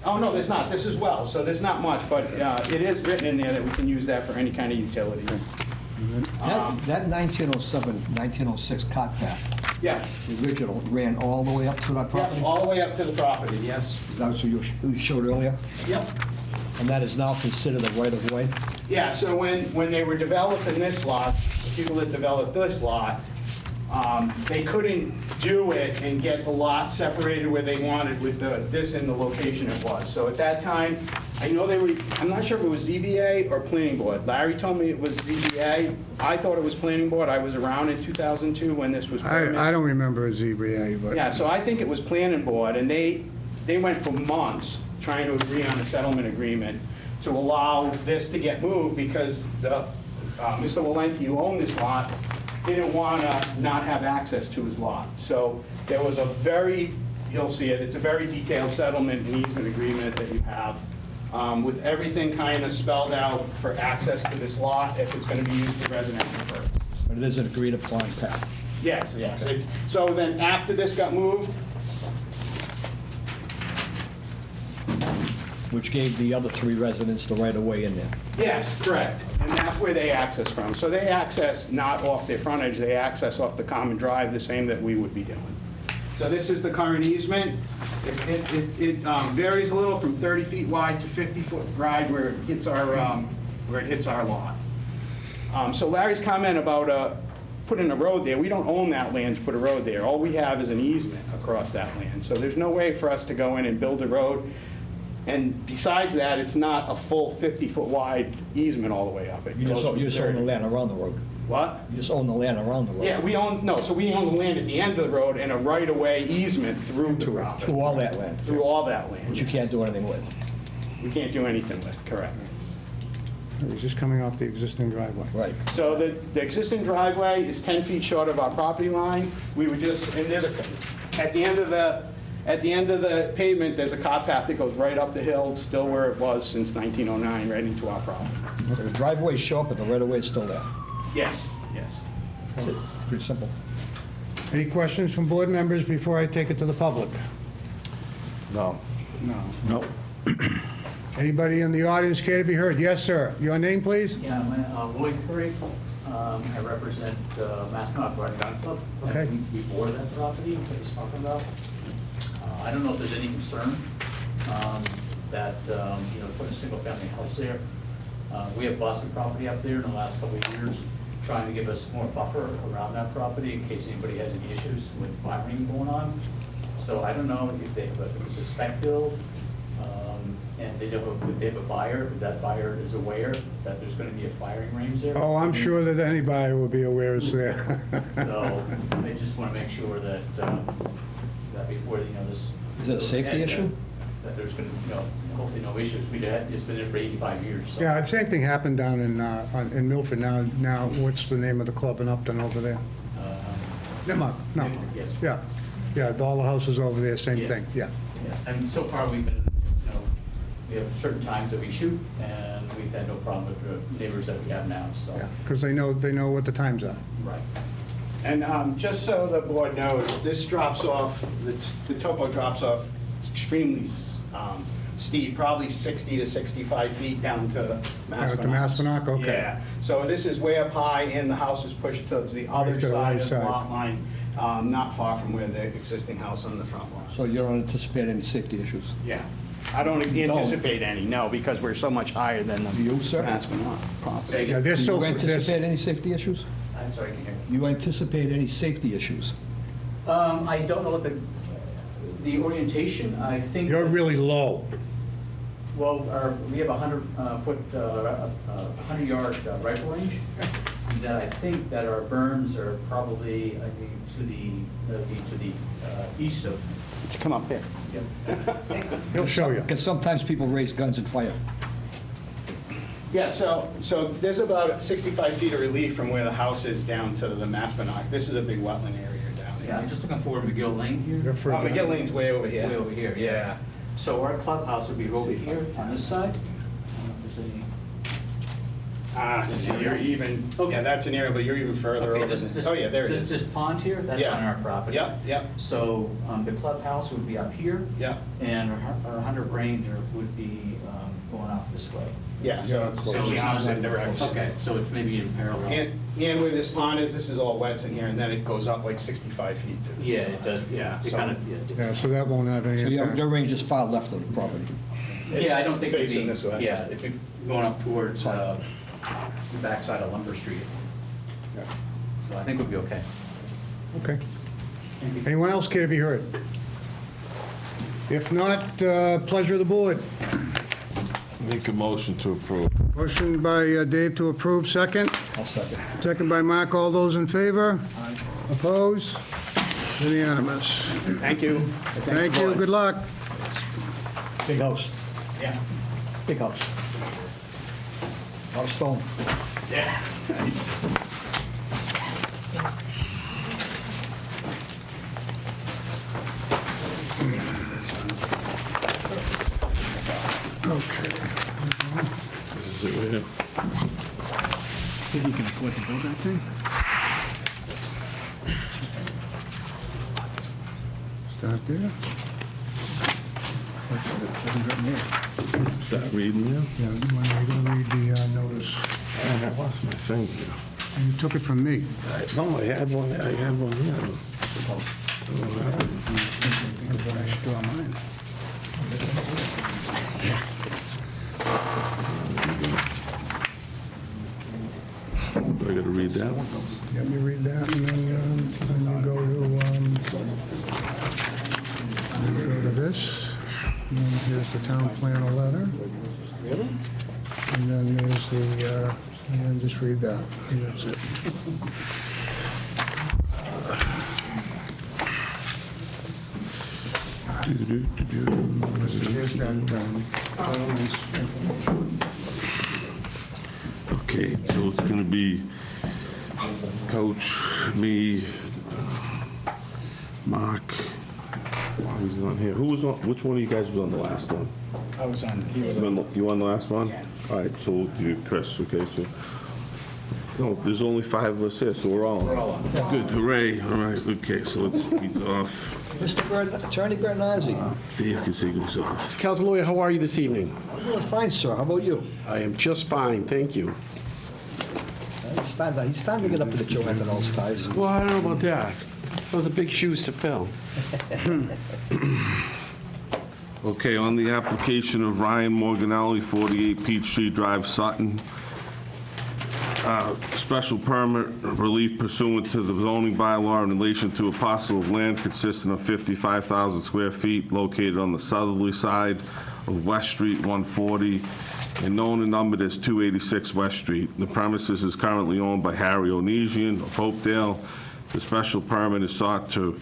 Oh, no, there's not. This is well, so there's not much, but it is written in there that we can use that for any kind of utilities. That 1907, 1906 cot path, Yeah, the original, ran all the way up to that yes, property? all the way up to the property, yes. That's what you showed earlier? Yep. And that is now considered a right-of-way? Yeah, so when they were developing this lot, the people that developed this lot, they couldn't do it and get the lot separated where they wanted with this in the location it was. So at that time, I know I'm not sure if it was ZBA or Planning Board. Larry told me it was ZBA. I thought it was Planning Board. I was around in 2002 when this was permitted. I don't remember a ZBA, but. Yeah, so I think it was Planning Board, and they went for months trying to agree on a settlement agreement to allow this to get moved because Mr. Walenti, who owned this lot, didn't want to not have access to his lot. So there was you'll see it, it's a very detailed settlement and easement agreement that you have with everything kind of spelled out for access to this lot if it's going to be used for residential purposes. But it is an agreed-upon path. Yes, yes. So then after this got moved, Which gave the other three residents the right-of-way in there. yes, correct. And that's where they access from. So they access not off their frontage, they access off the common drive, the same that we would be doing. So this is the current easement. It varies a little from 30 feet wide to 50-foot wide where it hits our lot. So Larry's comment about putting a road there, we don't own that land to put a road there. All we have is an easement across that land. So there's no way for us to go in and build a road. And besides that, it's not a full 50-foot wide easement all the way up. It You goes just from own the 30. land around the road. What? You just own the land around the road. Yeah, we own the land at the end of the road and a right-of-way easement through the property. Through all that land, Through all that land. which you can't do anything with. We can't do anything with, correct. It was just coming off the existing driveway. Right. So the existing driveway is 10 feet short of our property line. We would just, and there's at the end of the pavement, there's a cart path that goes right up the hill, still where it was since 1909, right into our property. So the driveway's short, but the right-of-way is still there. Yes, yes. That's it. Pretty simple. Any questions from board members before I take it to the public? No. No. Anybody in the audience care to be heard? Yes, sir. Your name, please? Yeah, I'm Lloyd Curry. I represent Mascot Garden Gun Club. Okay. We bought that property that he's talking about. I don't know if there's any concern that, putting a single-family house there. We have bought some property up there in the last couple of years, trying to give us more buffer around that property in case anybody has any issues with firing going on. So I don't know if they have a suspect build, and they have a buyer, that buyer is aware that there's going to be a firing range there. Oh, I'm sure that anybody will be aware it's there. So I just want to make sure that, that before, this. Is it a safety issue? That there's going to, hopefully no issues. It's been there for 85 years. So. Yeah, the same thing happened down in Milford now. Now, what's the name of the club in Upton over there? Nipmuc, no. Yes. Yeah, yeah, all the houses over there, same Yeah. thing, yeah. Yeah. And so far, we've been, we have certain times that we shoot, and we've had no problem with the neighbors that we have now, so. Yeah, because they know what the times are. Right. And just so the board knows, this drops off, the topo drops off extremely steep, probably 60 to 65 feet down to Maspinock. To Maspinock, okay. Yeah, so this is way up high, and the house is pushed towards the other to the side right of the side. lot line, not far from where the existing house on the front was. So you don't anticipate any safety issues? Yeah. I don't anticipate any, no, because we're so much higher than the You, sir? Maspinock property. Yeah, there's Do so, you there's, anticipate any safety issues? I'm sorry, can you hear me? You anticipate any safety issues? I don't know what the orientation, I think. you're really low. Well, we have a 100-foot, 100-yard rifle range. that I think that our berms are probably, I think, to the east of. Come up there. He'll show you. Because sometimes people raise guns and fire. Yeah, so there's about 65 feet of relief from where the house is down to the Maspinock. This is a big wetland area down there. Yeah, I'm just looking forward to McGill Lane here. McGill Lane's way over here. Way over here. Yeah. So our clubhouse would be over here on this side. I don't know if there's any- So you're even, yeah, that's an area, but you're even further Okay, over. Oh, yeah, there it is. This pond here, that's Yeah. on our property. Yep. So the clubhouse would be up here. Yep. And our Hunter Ranger would be going off this way. Yeah, so it's the opposite direction. Okay, so it's maybe in parallel. And where this pond is, this is all wets in here, and then it goes up like 65 feet to this. Yeah, it does. Yeah, It so- kind of, Yeah, so that won't have any So impact. your range is far left of the property. yeah, I don't think it'd Facing be, this way. yeah, it'd be going up towards the backside of Lumber Street. So I think we'd be okay. Okay. Anyone else care to be heard? If not, pleasure of the board. Make a motion to approve. Motion by Dave to approve, second. I'll second. Second by Mark. All those in favor? Opposed? Unanimous. Thank you. Thank you, good luck. Big house. Yeah. Big house. Lot of stone. Yeah. Okay. Think you can afford to build that thing? Start there. Start reading now? Yeah, you want to read the notice? I lost my thing here. You took it from me. No, I had one here. I should draw mine. I gotta read that one. Let me read that, and then you go to this. And then here's the town planner letter. And then there's the, and then just read that, and that's it. Here's that, Okay, so it's gonna be Coach, me, Mark. Who's on here? Who was on, which one of you guys was on the last one? I was on, he was You on the last one? Yeah. All right, so we'll do Chris, okay, so. No, there's only 5 of us here, so we're all on. We're all on. Good, hooray, all right, okay, so let's read off. Attorney Bertnazzi. Dave Kasiga's off. Council lawyer, how are you this evening? I'm doing fine, sir. How about you? I am just fine, thank you. It's time to get up to the Joanne and those ties. Well, I don't know about that. Those are big shoes to fill. Okay, on the application of Ryan Morganelli, 48 Peachtree Drive, Sutton. Special permit relief pursuant to the zoning bylaw in relation to a parcel of land consisting of 55,000 square feet located on the southerly side of West Street 140 and known and numbered as 286 West Street. The premises is currently owned by Harry Onesian of Hopedale. The special permit is sought to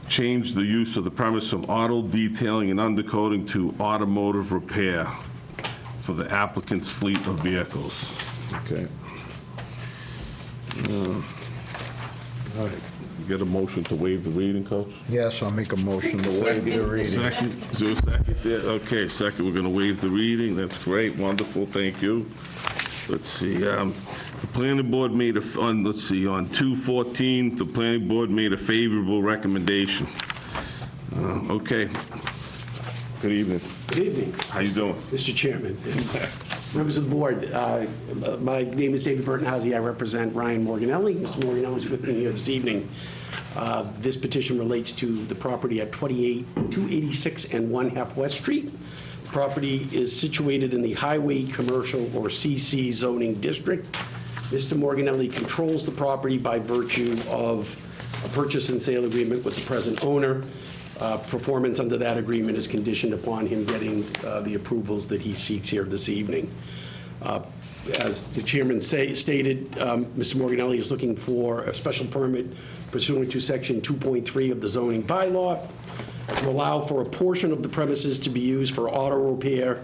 change the use of the premise from auto detailing and undercoating to automotive repair for the applicant's fleet of vehicles. Okay. All right, you get a motion to waive the reading, Coach? Yes, I'll make a motion to waive the reading. Second, is there a second there? Okay, second, we're going to waive the reading, that's great, wonderful, thank you. Let's see, the planning board made on 2/14, the planning board made a favorable recommendation. Okay, good evening. Good evening, How you doing? Mr. Chairman, members of the board. My name is David Bertnazzi. I represent Ryan Morganelli. Mr. Morganelli is with me here this evening. This petition relates to the property at 286 and 1/2 West Street. The property is situated in the Highway Commercial or CC zoning district. Mr. Morganelli controls the property by virtue of a purchase and sale agreement with the present owner. Performance under that agreement is conditioned upon him getting the approvals that he seeks here this evening. As the chairman stated, Mr. Morganelli is looking for a special permit pursuant to Section 2.3 of the zoning bylaw to allow for a portion of the premises to be used for automotive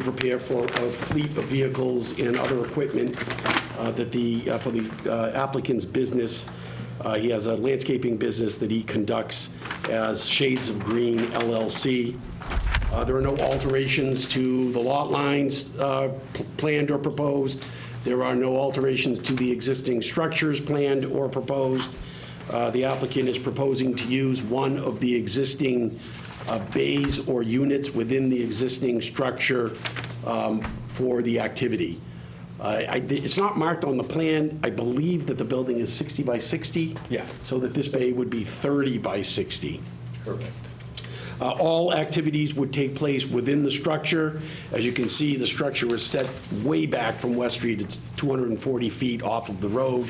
repair for a fleet of vehicles and other equipment that for the applicant's business. He has a landscaping business that he conducts as Shades of Green LLC. There are no alterations to the lot lines planned or proposed. There are no alterations to the existing structures planned or proposed. The applicant is proposing to use one of the existing bays or units within the existing structure for the activity. It's not marked on the plan. I believe that the building is 60 by 60. Yeah. So that this bay would be 30 by 60. Perfect. All activities would take place within the structure. As you can see, the structure is set way back from West Street. It's 240 feet off of the road.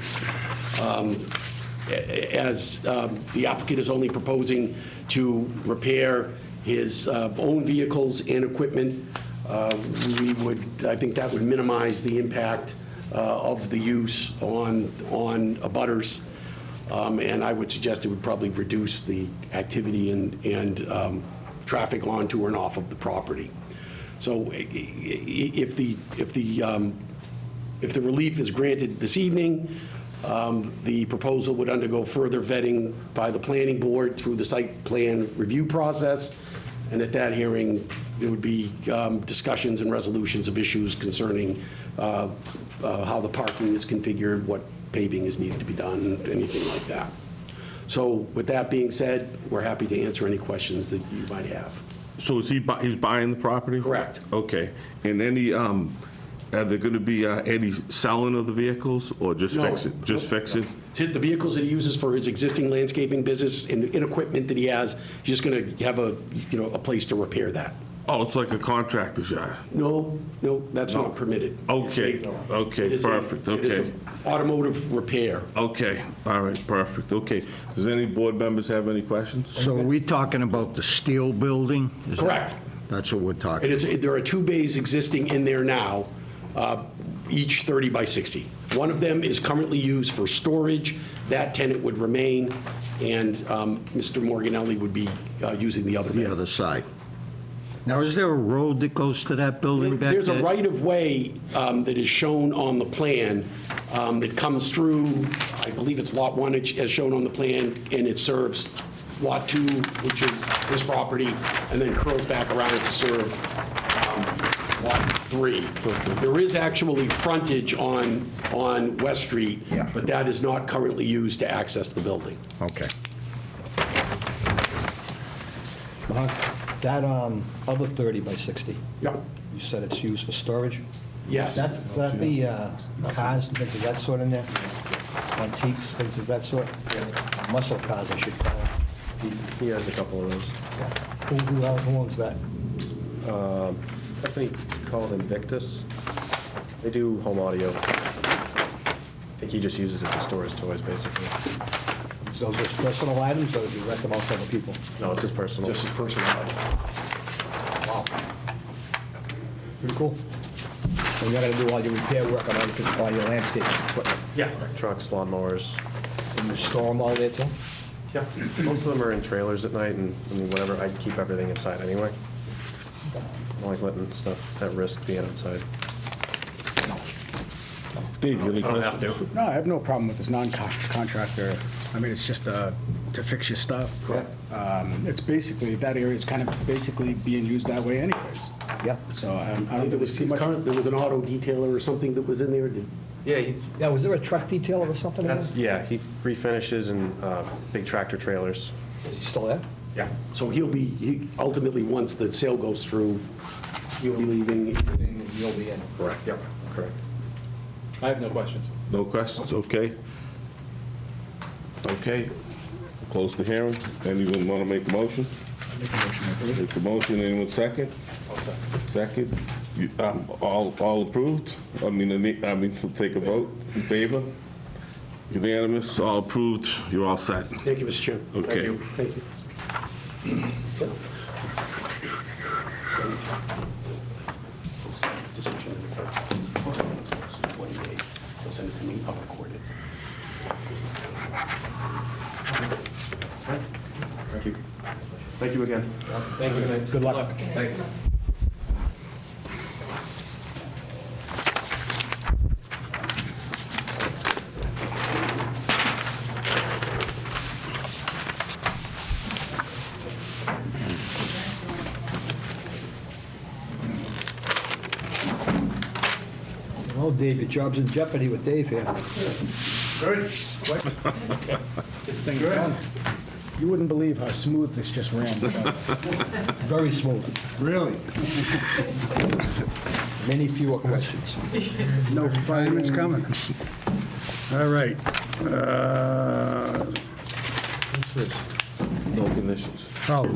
The applicant is only proposing to repair his own vehicles and equipment, I think that would minimize the impact of the use on abutters. And I would suggest it would probably reduce the activity and traffic onto and off of the property. So if the relief is granted this evening, the proposal would undergo further vetting by the planning board through the site plan review process. And at that hearing, there would be discussions and resolutions of issues concerning how the parking is configured, what paving is needed to be done, anything like that. So with that being said, we're happy to answer any questions that you might have. So is he's buying the property? Correct. Okay. And any, are there going to be any selling of the vehicles or just No. fix it? Just fix it? The vehicles that he uses for his existing landscaping business and equipment that he has, he's just going to have a place to repair that. Oh, it's like a contractor's yard? No, that's not permitted. Okay, okay, perfect, It is okay. an automotive repair. Okay, all right, perfect, okay. Does any board members have any questions? So are we talking about the steel building? Is that- Correct. That's what we're talking And there are two bays existing in there now, each 30 by 60. One of them is currently used for storage. That tenant would remain, and Mr. Morganelli would be using the other bay. the other side. Now, is there a road that goes to that building back there? There's a right-of-way that is shown on the plan that comes through, I believe it's Lot 1 as shown on the plan, and it serves Lot 2, which is this property, and then curls back around to serve Lot 3. There is actually frontage on West Street, Yeah. but that is not currently used to access the building. Okay. Mark, that other 30 by 60, Yep. you said it's used for storage? Yes. That be cars, things of that sort in there? Antiques, things of that sort? Muscle cars, I should call it. He has a couple of those. Who owns that? Company called Invictus. They do home audio. I think he just uses it to store his toys, basically. So is this personal items, or do you rent them out to other people? No, it's his personal. Just his personal item. Wow. Pretty cool. And you're gonna do all your repair work on all your landscaping equipment? Yeah. Trucks, lawnmowers. And you store them all there too? Yeah. Most of them are in trailers at night, and I mean, whatever, I keep everything inside anyway. I don't like letting stuff at risk being outside. Dave, you have any I don't have questions? to. No, I have no problem with this non-contractor. I mean, it's just to fix your stuff. It's basically, that area is kind of basically being used that way anyways. Yeah. So I don't There think we was see much. there was an auto detailer or something that was in there? Yeah, Yeah, was there a truck detailer or something in there? that's, yeah, he refinishes and big tractor trailers. Is he still there? Yeah. So he ultimately, once the sale goes through, he'll be leaving. And you'll be in. Correct. Yep, correct. I have no questions. No questions, okay. Okay, close the hearing. Anyone want to make a motion? Make a motion, anyone second? Second. All approved? I mean, we'll take a vote in favor? Unanimous, all approved, you're all set. Thank you, Mr. Chairman. Okay. Thank you. Decision. Thank you again. Thank you. Good luck. Thanks. Oh, Dave, your job's in jeopardy with Dave here. Good. It's thing done. You wouldn't believe how smooth this just ran. Very smooth. Really? Many fewer questions. No Fireman's coming. All right. What's this? No conditions. Oh.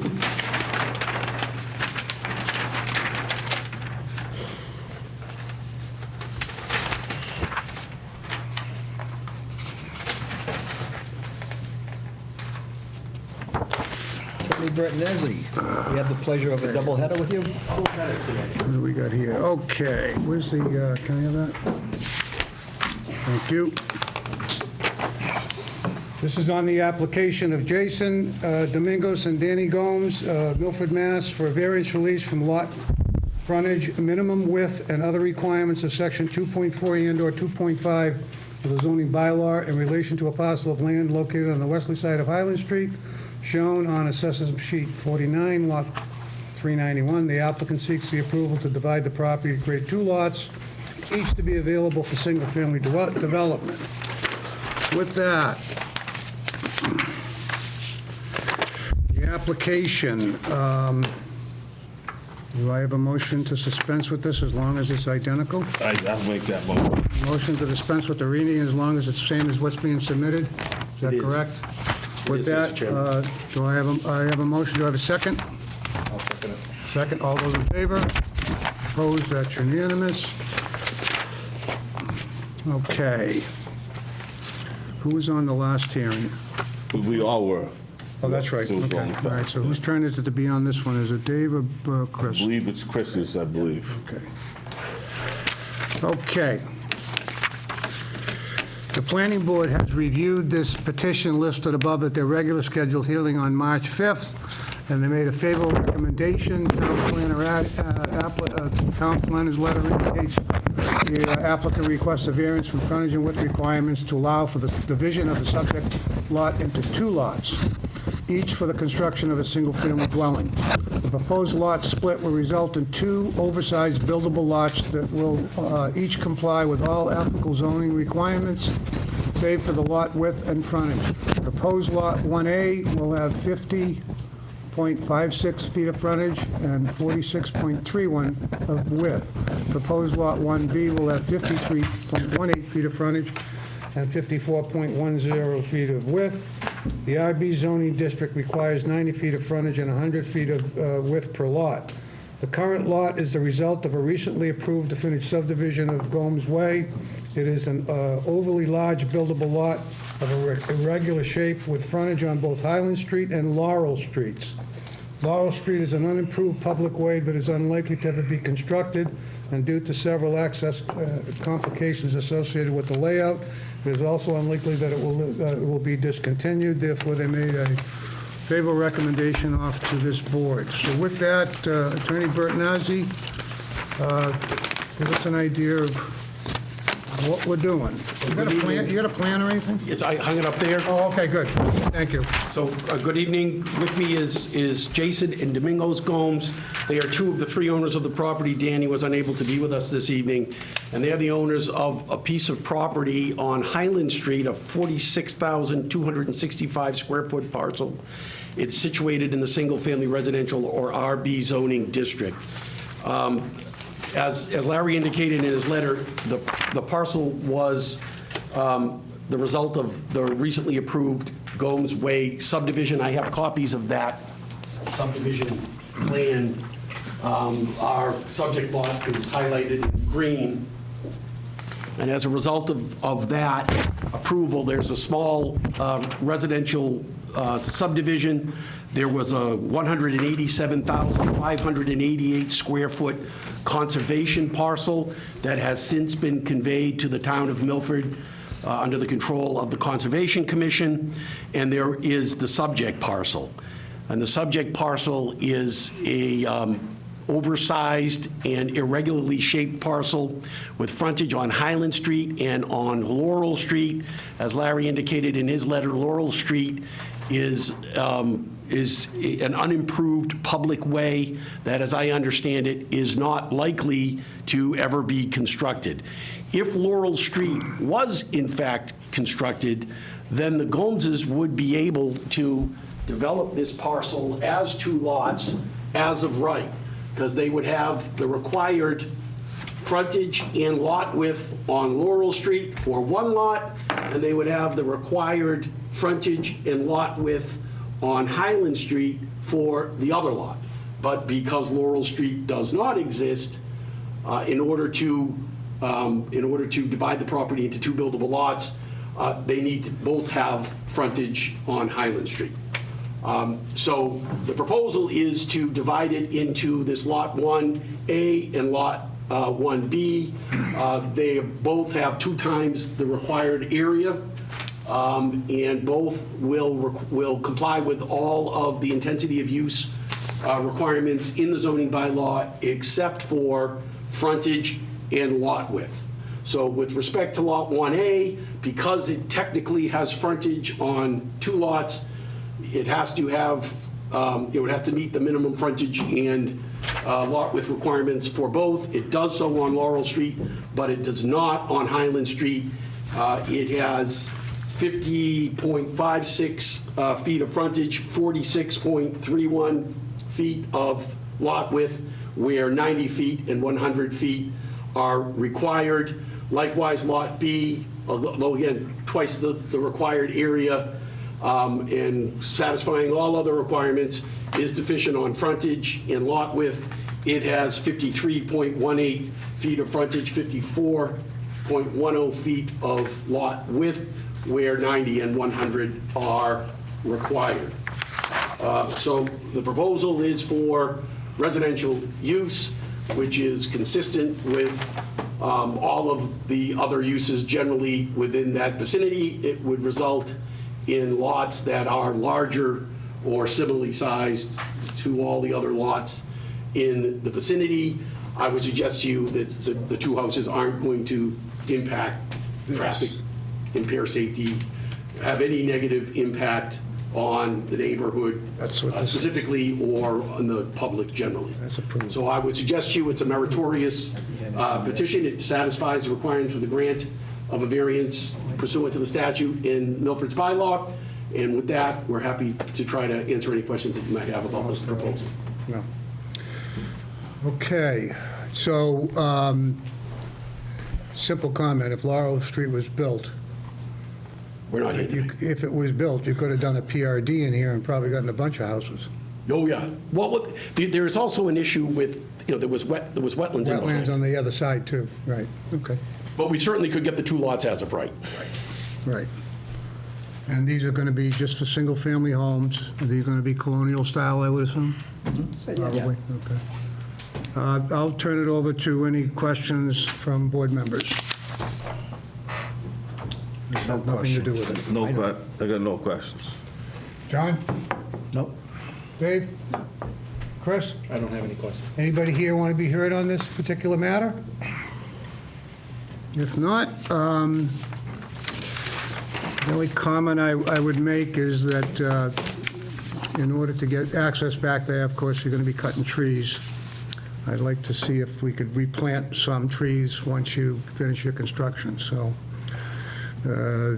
Attorney Bertinezzi, we have the pleasure of a doubleheader with you. What do we got here? Okay, where's the, can I have that? Thank you. This is on the application of Jason Domingos and Danny Gomes, Milford, Mass., for a variance release from lot frontage, minimum width, and other requirements of section 2.4 and/or 2.5 of the zoning bylaw in relation to a parcel of land located on the westerly side of Highland Street, shown on Assessors Sheet 49, Lot 391. The applicant seeks the approval to divide the property to create two lots, each to be available for single-family development. With that, the application, do I have a motion to dispense with this as long as it's identical? I'll make that motion. Motion to dispense with the reading as long as it's the same as what's being submitted? Is that It is. correct? With is, Mr. that, Chairman. do I have a motion? Do I have a second? I'll second it. Second, all those in favor? Opposed, that's unanimous. Okay. Who was on the last hearing? We all were. Oh, that's right, It was okay. on the All right, so whose turn is it to be on this one? Is it Dave or I Chris? believe it's Chris's, I believe. Okay. Okay. The planning board has reviewed this petition listed above at their regular scheduled hearing on March 5th, and they made a favorable recommendation. Town planner's letter indicates the applicant requests a variance from frontage and width requirements to allow for the division of the subject lot into two lots, each for the construction of a single-family dwelling. The proposed lot split will result in two oversized buildable lots that will each comply with all applicable zoning requirements, save for the lot width and frontage. Proposed lot 1A will have 50.56 feet of frontage and 46.31 of width. Proposed lot 1B will have 53.18 feet of frontage and 54.10 feet of width. The RB zoning district requires 90 feet of frontage and 100 feet of width per lot. The current lot is the result of a recently approved definitive subdivision of Gomes Way. It is an overly large buildable lot of irregular shape with frontage on both Highland Street and Laurel Streets. Laurel Street is an unimproved public way that is unlikely to ever be constructed, and due to several access complications associated with the layout, it is also unlikely that it will be discontinued. Therefore, they made a favorable recommendation off to this board. So with that, Attorney Bertinazzi, give us an idea of what we're doing. You got a plan? You got a plan or anything? Yes, I hung it up there. Oh, okay, good. Thank you. So, good evening. With me is Jason and Domingos Gomes. They are two of the three owners of the property. Danny was unable to be with us this evening. And they're the owners of a piece of property on Highland Street, a 46,265 square foot parcel. It's situated in the single-family residential or RB zoning district. As Larry indicated in his letter, the parcel was the result of the recently approved Gomes Way subdivision. I have copies of that subdivision plan. Our subject lot is highlighted in green. And as a result of that approval, there's a small residential subdivision. There was a 187,588 square foot conservation parcel that has since been conveyed to the town of Milford under the control of the Conservation Commission, and there is the subject parcel. And the subject parcel is a oversized and irregularly shaped parcel with frontage on Highland Street and on Laurel Street. As Larry indicated in his letter, Laurel Street is an unimproved public way that, as I understand it, is not likely to ever be constructed. If Laurel Street was in fact constructed, then the Gomeses would be able to develop this parcel as 2 lots as of right, because they would have the required frontage and lot width on Laurel Street for 1 lot, and they would have the required frontage and lot width on Highland Street for the other lot. But because Laurel Street does not exist, in order to divide the property into 2 buildable lots, they need to both have frontage on Highland Street. So the proposal is to divide it into this Lot 1A and Lot 1B. They both have 2 times the required area, and both will comply with all of the intensity of use requirements in the zoning bylaw, except for frontage and lot width. So with respect to Lot 1A, because it technically has frontage on 2 lots, it has to have, it would have to meet the minimum frontage and lot width requirements for both. It does so on Laurel Street, but it does not on Highland Street. It has 50.56 feet of frontage, 46.31 feet of lot width, where 90 feet and 100 feet are required. Likewise, Lot B, although again, twice the required area, and satisfying all other requirements, is deficient on frontage and lot width. It has 53.18 feet of frontage, 54.10 feet of lot width, where 90 and 100 are required. So the proposal is for residential use, which is consistent with all of the other uses generally within that vicinity. It would result in lots that are larger or similarly sized to all the other lots in the vicinity. I would suggest to you that the 2 houses aren't going to impact traffic, impair safety, have any negative impact on the neighborhood specifically or on the public generally. So I would suggest to you it's a meritorious petition. It satisfies the requirements for the grant of a variance pursuant to the statute in Milford's bylaw. And with that, we're happy to try to answer any questions that you might have about this proposal. No. Okay, so simple comment, if Laurel Street was built, we're not here. If it was built, you could have done a PRD in here and probably gotten a bunch of houses. Oh, yeah. Well, there is also an issue with, there was wetlands involved. Wetlands on the other side, too, right, okay. But we certainly could get the 2 lots as of right. Right. And these are going to be just for single-family homes? Are these going to be colonial style, I would assume? Probably, okay. I'll turn it over to any questions from board members. This has nothing to do with it. I got no questions. John? Nope. Dave? Chris? I don't have any questions. Anybody here want to be heard on this particular matter? If not, the only comment I would make is that in order to get access back there, of course, you're going to be cutting trees. I'd like to see if we could replant some trees once you finish your construction. So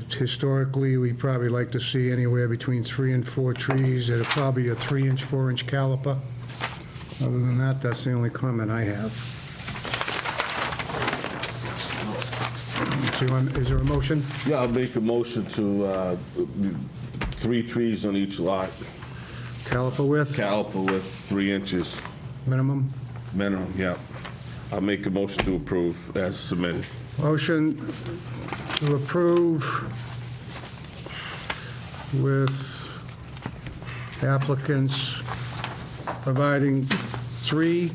historically, we probably like to see anywhere between 3 and 4 trees at probably a 3-inch, 4-inch caliper. Other than that, that's the only comment I have. So is there a motion? Yeah, I'll make a motion to 3 trees on each lot. Caliper width? Caliper width, 3 inches. Minimum? Minimum, yeah. I'll make a motion to approve as submitted. Motion to approve with applicants providing 3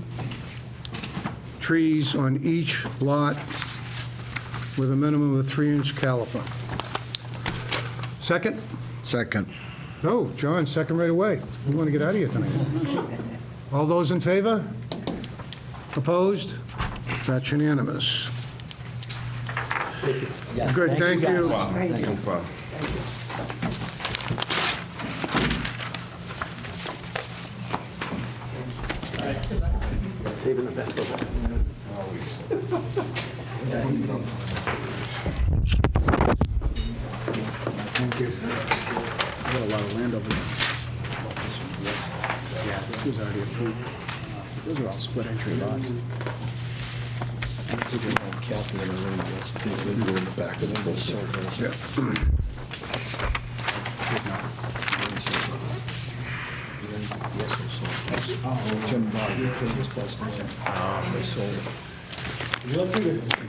trees on each lot with a minimum of 3-inch caliper. Second? Second. Oh, John, second right away. We want to get out of here tonight. All those in favor? Opposed? That's unanimous. Yeah, Good, thank you. guys. No problem. Saving the best of all. Thank you. We've got a lot of land over there. Yeah, this was already approved. Those are all split entry lots.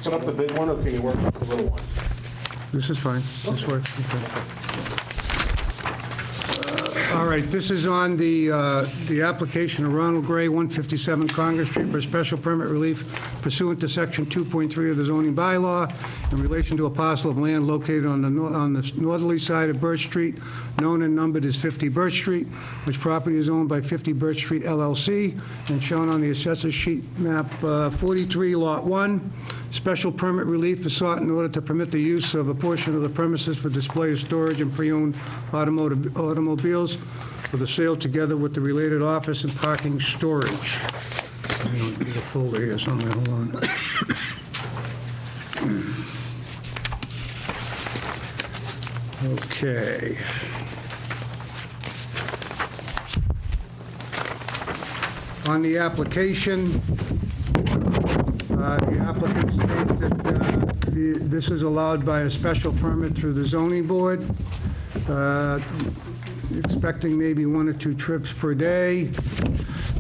Put up the big one, or can you work up the little one? This is fine. This works. Okay. All right, this is on the application of Ronald Gray, 157 Congress Street, for special permit relief pursuant to Section 2.3 of the zoning bylaw in relation to a parcel of land located on the northerly side of Birch Street, known and numbered as 50 Birch Street, which property is owned by 50 Birch Street LLC and shown on the assessor's sheet map 43, Lot 1. Special permit relief is sought in order to permit the use of a portion of the premises for display of storage and pre-owned automobiles for the sale together with the related office and parking storage. There's a folder here somewhere, hold on. Okay. On the application, the applicant states that this is allowed by a special permit through the zoning board, expecting maybe 1 or 2 trips per day.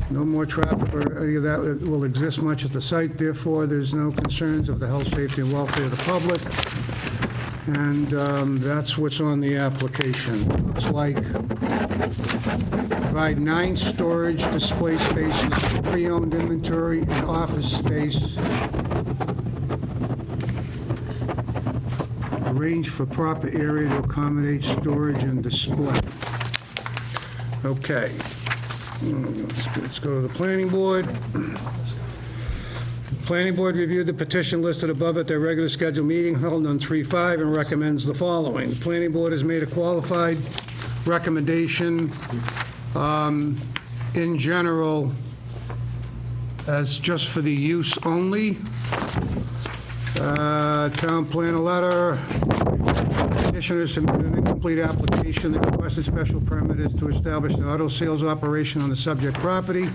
No more traffic or any of that will exist much at the site, therefore, there's no concerns of the health, safety, and welfare of the public. And that's what's on the application. Looks like provide 9 storage display spaces, pre-owned inventory, and office space. Arrange for proper area to accommodate storage and display. Okay. Let's go to the planning board. Planning board reviewed the petition listed above at their regular scheduled meeting held on 3/5 and recommends the following. The planning board has made a qualified recommendation in general as just for the use only. Town plan letter. Petitioner submitted an incomplete application. The requested special permit is to establish an auto sales operation on the subject property.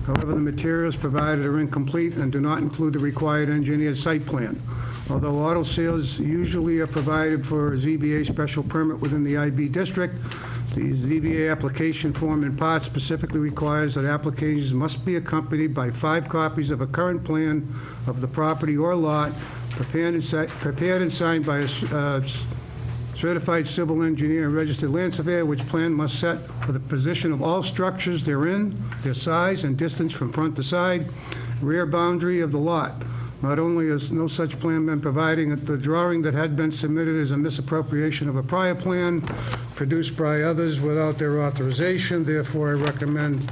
However, the materials provided are incomplete and do not include the required engineered site plan. Although auto sales usually are provided for a ZBA special permit within the IB district, the ZBA application form in part specifically requires that applications must be accompanied by 5 copies of a current plan of the property or lot, prepared and signed by a certified civil engineer and registered land surveyor, which plan must set for the position of all structures therein, their size and distance from front to side, rear boundary of the lot. Not only has no such plan been provided, the drawing that had been submitted is a misappropriation of a prior plan produced by others without their authorization. Therefore, I recommend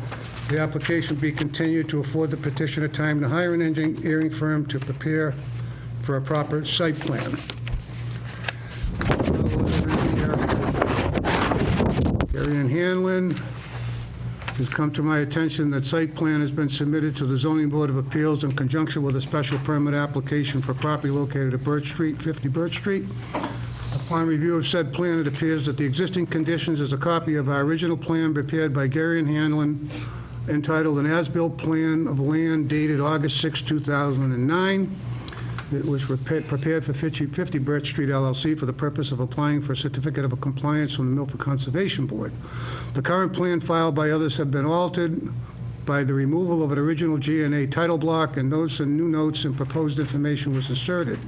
the application be continued to afford the petitioner time to hire an engineering firm to prepare for a proper site plan. Gary and Hanlon, has come to my attention that site plan has been submitted to the Zoning Board of Appeals in conjunction with a special permit application for property located at Birch Street, 50 Birch Street. Upon review of said plan, it appears that the existing conditions is a copy of our original plan prepared by Gary and Hanlon entitled An As-Built Plan of Land dated August 6, 2009. It was prepared for 50 Birch Street LLC for the purpose of applying for a certificate of compliance from the Milford Conservation Board. The current plan filed by others have been altered by the removal of an original G&A title block, and notes and new notes and proposed information was inserted.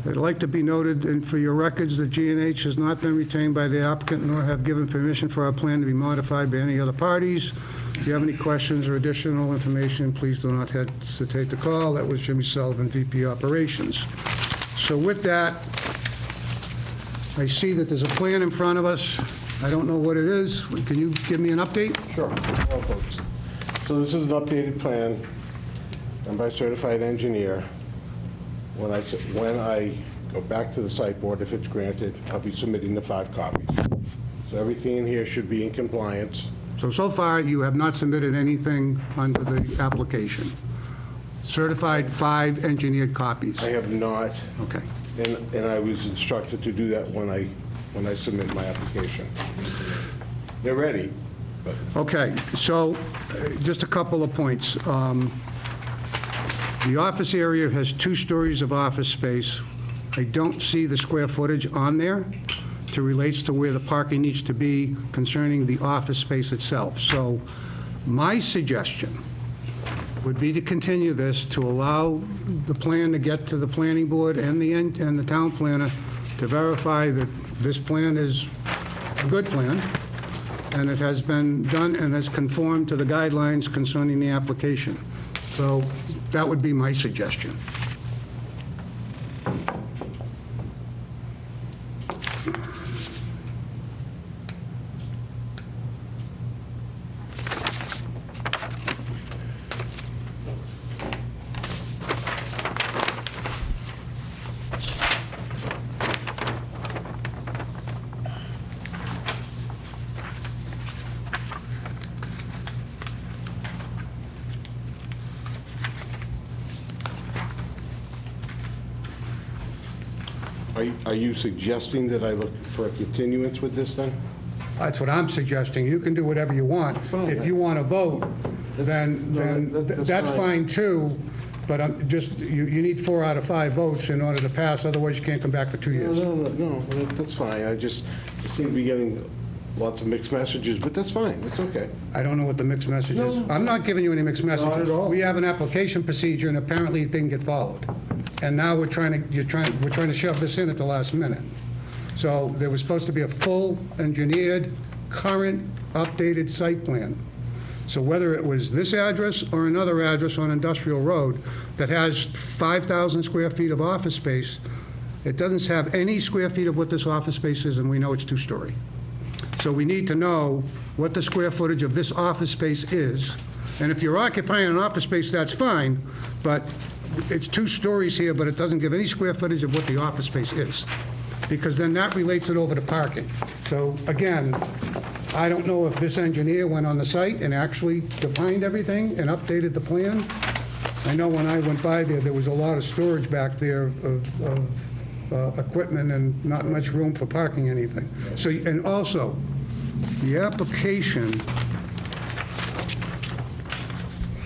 I'd like to be noted, and for your records, that G&H has not been retained by the applicant nor have given permission for our plan to be modified by any other parties. If you have any questions or additional information, please do not hesitate to call. That was Jimmy Sullivan, VP Operations. So with that, I see that there's a plan in front of us. I don't know what it is. Can you give me an update? Sure. Hello, folks. So this is an updated plan done by a certified engineer. When I go back to the site board, if it's granted, I'll be submitting the 5 copies. So everything in here should be in compliance. So far, you have not submitted anything under the application. Certified 5 engineered copies. I have not. Okay. And I was instructed to do that when I submit my application. They're ready, but Okay, so just a couple of points. The office area has 2 stories of office space. I don't see the square footage on there to relates to where the parking needs to be concerning the office space itself. So my suggestion would be to continue this to allow the plan to get to the planning board and the town planner to verify that this plan is a good plan, and it has been done and has conformed to the guidelines concerning the application. So that would be my suggestion. are you suggesting that I look for a continuance with this then? That's what I'm suggesting. You can do whatever you want. If you want to vote, then that's fine too, but I'm just, you need 4 out of 5 votes in order to pass, otherwise you can't come back for 2 years. No, that's fine. I just seem to be getting lots of mixed messages, but that's fine. It's okay. I don't know what the mixed message is. No. I'm not giving you any mixed messages. Not at all. We have an application procedure, and apparently it didn't get followed. And now we're trying to shove this in at the last minute. So there was supposed to be a full engineered, current, updated site plan. So whether it was this address or another address on Industrial Road that has 5,000 square feet of office space, it doesn't have any square feet of what this office space is, and we know it's 2-story. So we need to know what the square footage of this office space is. And if you're occupying an office space, that's fine, but it's 2 stories here, but it doesn't give any square footage of what the office space is, because then that relates it over to parking. So again, I don't know if this engineer went on the site and actually defined everything and updated the plan. I know when I went by there, there was a lot of storage back there of equipment and not much room for parking anything. So, and also, the application,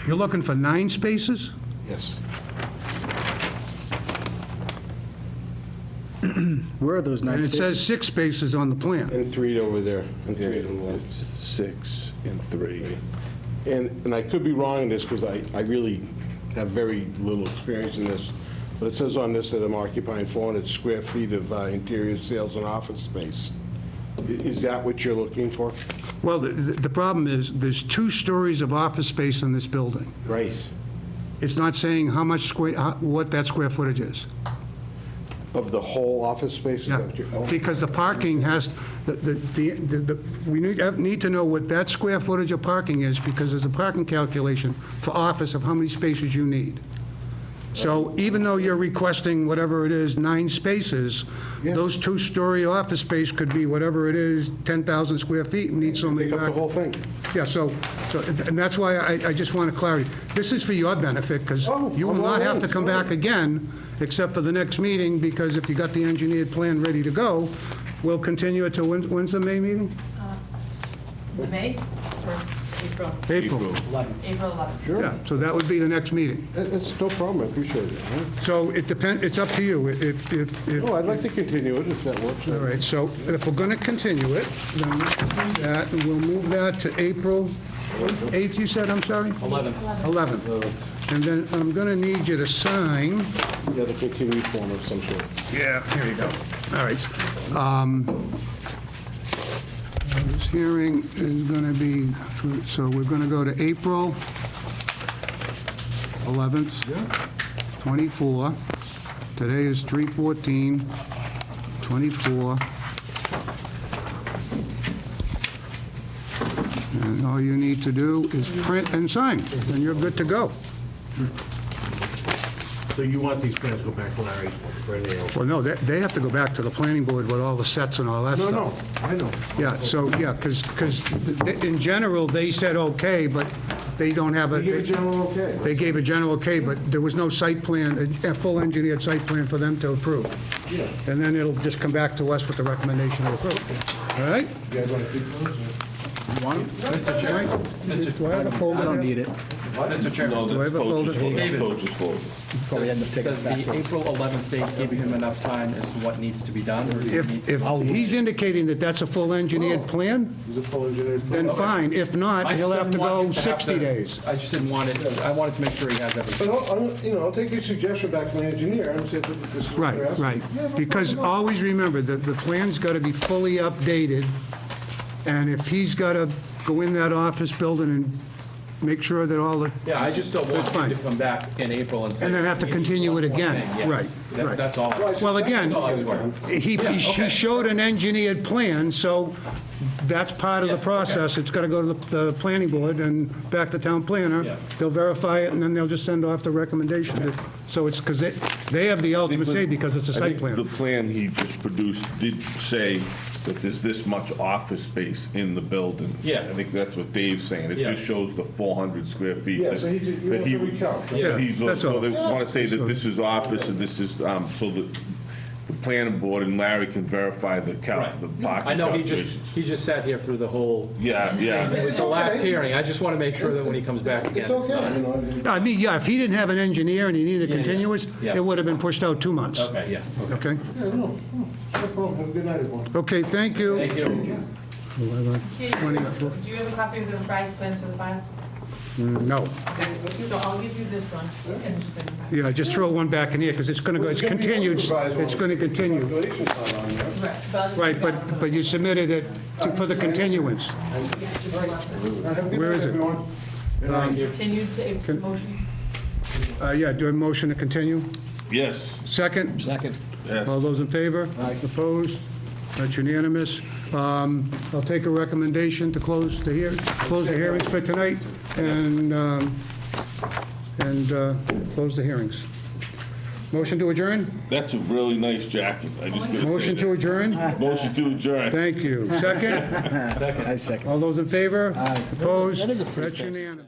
you're looking for 9 spaces? Yes. Where are those 9 And it spaces? says 6 spaces on the plan. And 3 over there, and 3 to the left. 6 and 3. And I could be wrong in this, because I really have very little experience in this, but it says on this that I'm occupying 400 square feet of interior sales and office space. Is that what you're looking for? Well, the problem is, there's 2 stories of office space in this building. Right. It's not saying how much what that square footage is. Of the whole office space? Is Yeah, that what you're- because the parking has, we need to know what that square footage of parking is, because there's a parking calculation for office of how many spaces you need. So even though you're requesting whatever it is, 9 spaces, those 2-story office space could be whatever it is, 10,000 square feet, and need so many. Take up the whole thing. Yeah, and that's why I just want to clarify. This is for your benefit, because you will not have to come back again, except for the next meeting, because if you got the engineered plan ready to go, we'll continue it to, when's the May meeting? May or April? April. April 11th. Sure. Yeah, so that would be the next meeting. It's no problem, I appreciate it. So it depends, it's up to you. If Oh, I'd like to continue it if that works. All right, so if we're going to continue it, then let's do that, and we'll move that to April 8th, you said, I'm sorry? 11th. And then I'm going to need you to sign. Yeah, the continued form of some sort. Yeah, here you go. All right. This hearing is going to be, so we're going to go to April 11th, 24. Today is 3/14/24. And all you need to do is print and sign, and you're good to go. So you want these plans to go back to Larry for an AO? Well, no, they have to go back to the planning board with all the sets and all that No, stuff. no, I know. Yeah, so, yeah, because in general, they said okay, but they don't have a... They gave a general okay. They gave a general okay, but there was no site plan, a full engineered site plan for them to approve. Yeah. And then it'll just come back to us with the recommendation to approve. All right? You guys want to keep those? You want 'em? Mr. Chairman, Do I have a folder? I don't there? need it. Mr. Chairman. No, Do I have that's a folder? coach's fault. That's David. coach's fault. Probably end up taking Does it back. the April 11th date give him enough time as to what needs to be done? Or do you need If he's indicating that that's a full engineered plan, He's a full engineer. then fine. If not, I just he'll have to didn't want go him to have 60 to- days. I just didn't want it, I wanted to make sure he has everything. But I'll take your suggestion back to my engineer and say that this is what they're Right, asking. right. Yeah, no Because problem. always remember that the plan's got to be fully updated, and if he's got to go in that office building and make sure that all the... Yeah, I just don't want That's him fine. to come back in April and say. And then have to "Hey, continue it one more again." thing." Yes. Right, That- right. That's all. Well, again, That's all I was worried. he Yeah, okay. showed an engineered plan, so that's part of the Yeah, okay. process. It's got to go to the planning board and back to town planner. Yeah. They'll verify it, and then they'll just send off the recommendation. So it's, because they have the ultimate say, because it's a I site think plan. the plan he just produced did say that there's this much office space in the building. Yeah. I think that's what Dave's saying. It Yeah. just shows the 400 square feet. Yeah, that- so you that have he to would- recount. that Yeah, he's- that's So all. they want to say that this is office and this is, so that the planning board and Larry can verify the Right. the parking I know calculations. he just sat here through the whole, Yeah, yeah. it was the last hearing. I just want to make sure that when he comes back again. It's okay, not- you know. I mean, yeah, if he didn't have an engineer and he needed Yeah, yeah. continuance, Yeah. it would have been pushed out 2 months. Okay, yeah. Okay? Yeah, no problem. Have a good night, everyone. Okay, thank you. Thank you. 11, Do 24. you have a copy of the revised plans for the file? No. Okay, so I'll give you this one. and then- Yeah, just throw one back in here, because it's going to go, it's continued, it's going to continue. Calculations not on there. Right, but I'll just Right, put that but you submitted it for the continuance. Have a good Where night, is it? everyone. Continue to April motion. Yeah, do I motion to continue? Yes, Second? Second. yes. All those in favor? Opposed? That's unanimous. I'll take a recommendation to close the hearings for tonight, and close the hearings. Motion to adjourn? That's a really nice jacket. I just gotta say Motion to that. adjourn? Motion to adjourn. Thank you. Second? I second. All those in favor? Opposed? That's unanimous.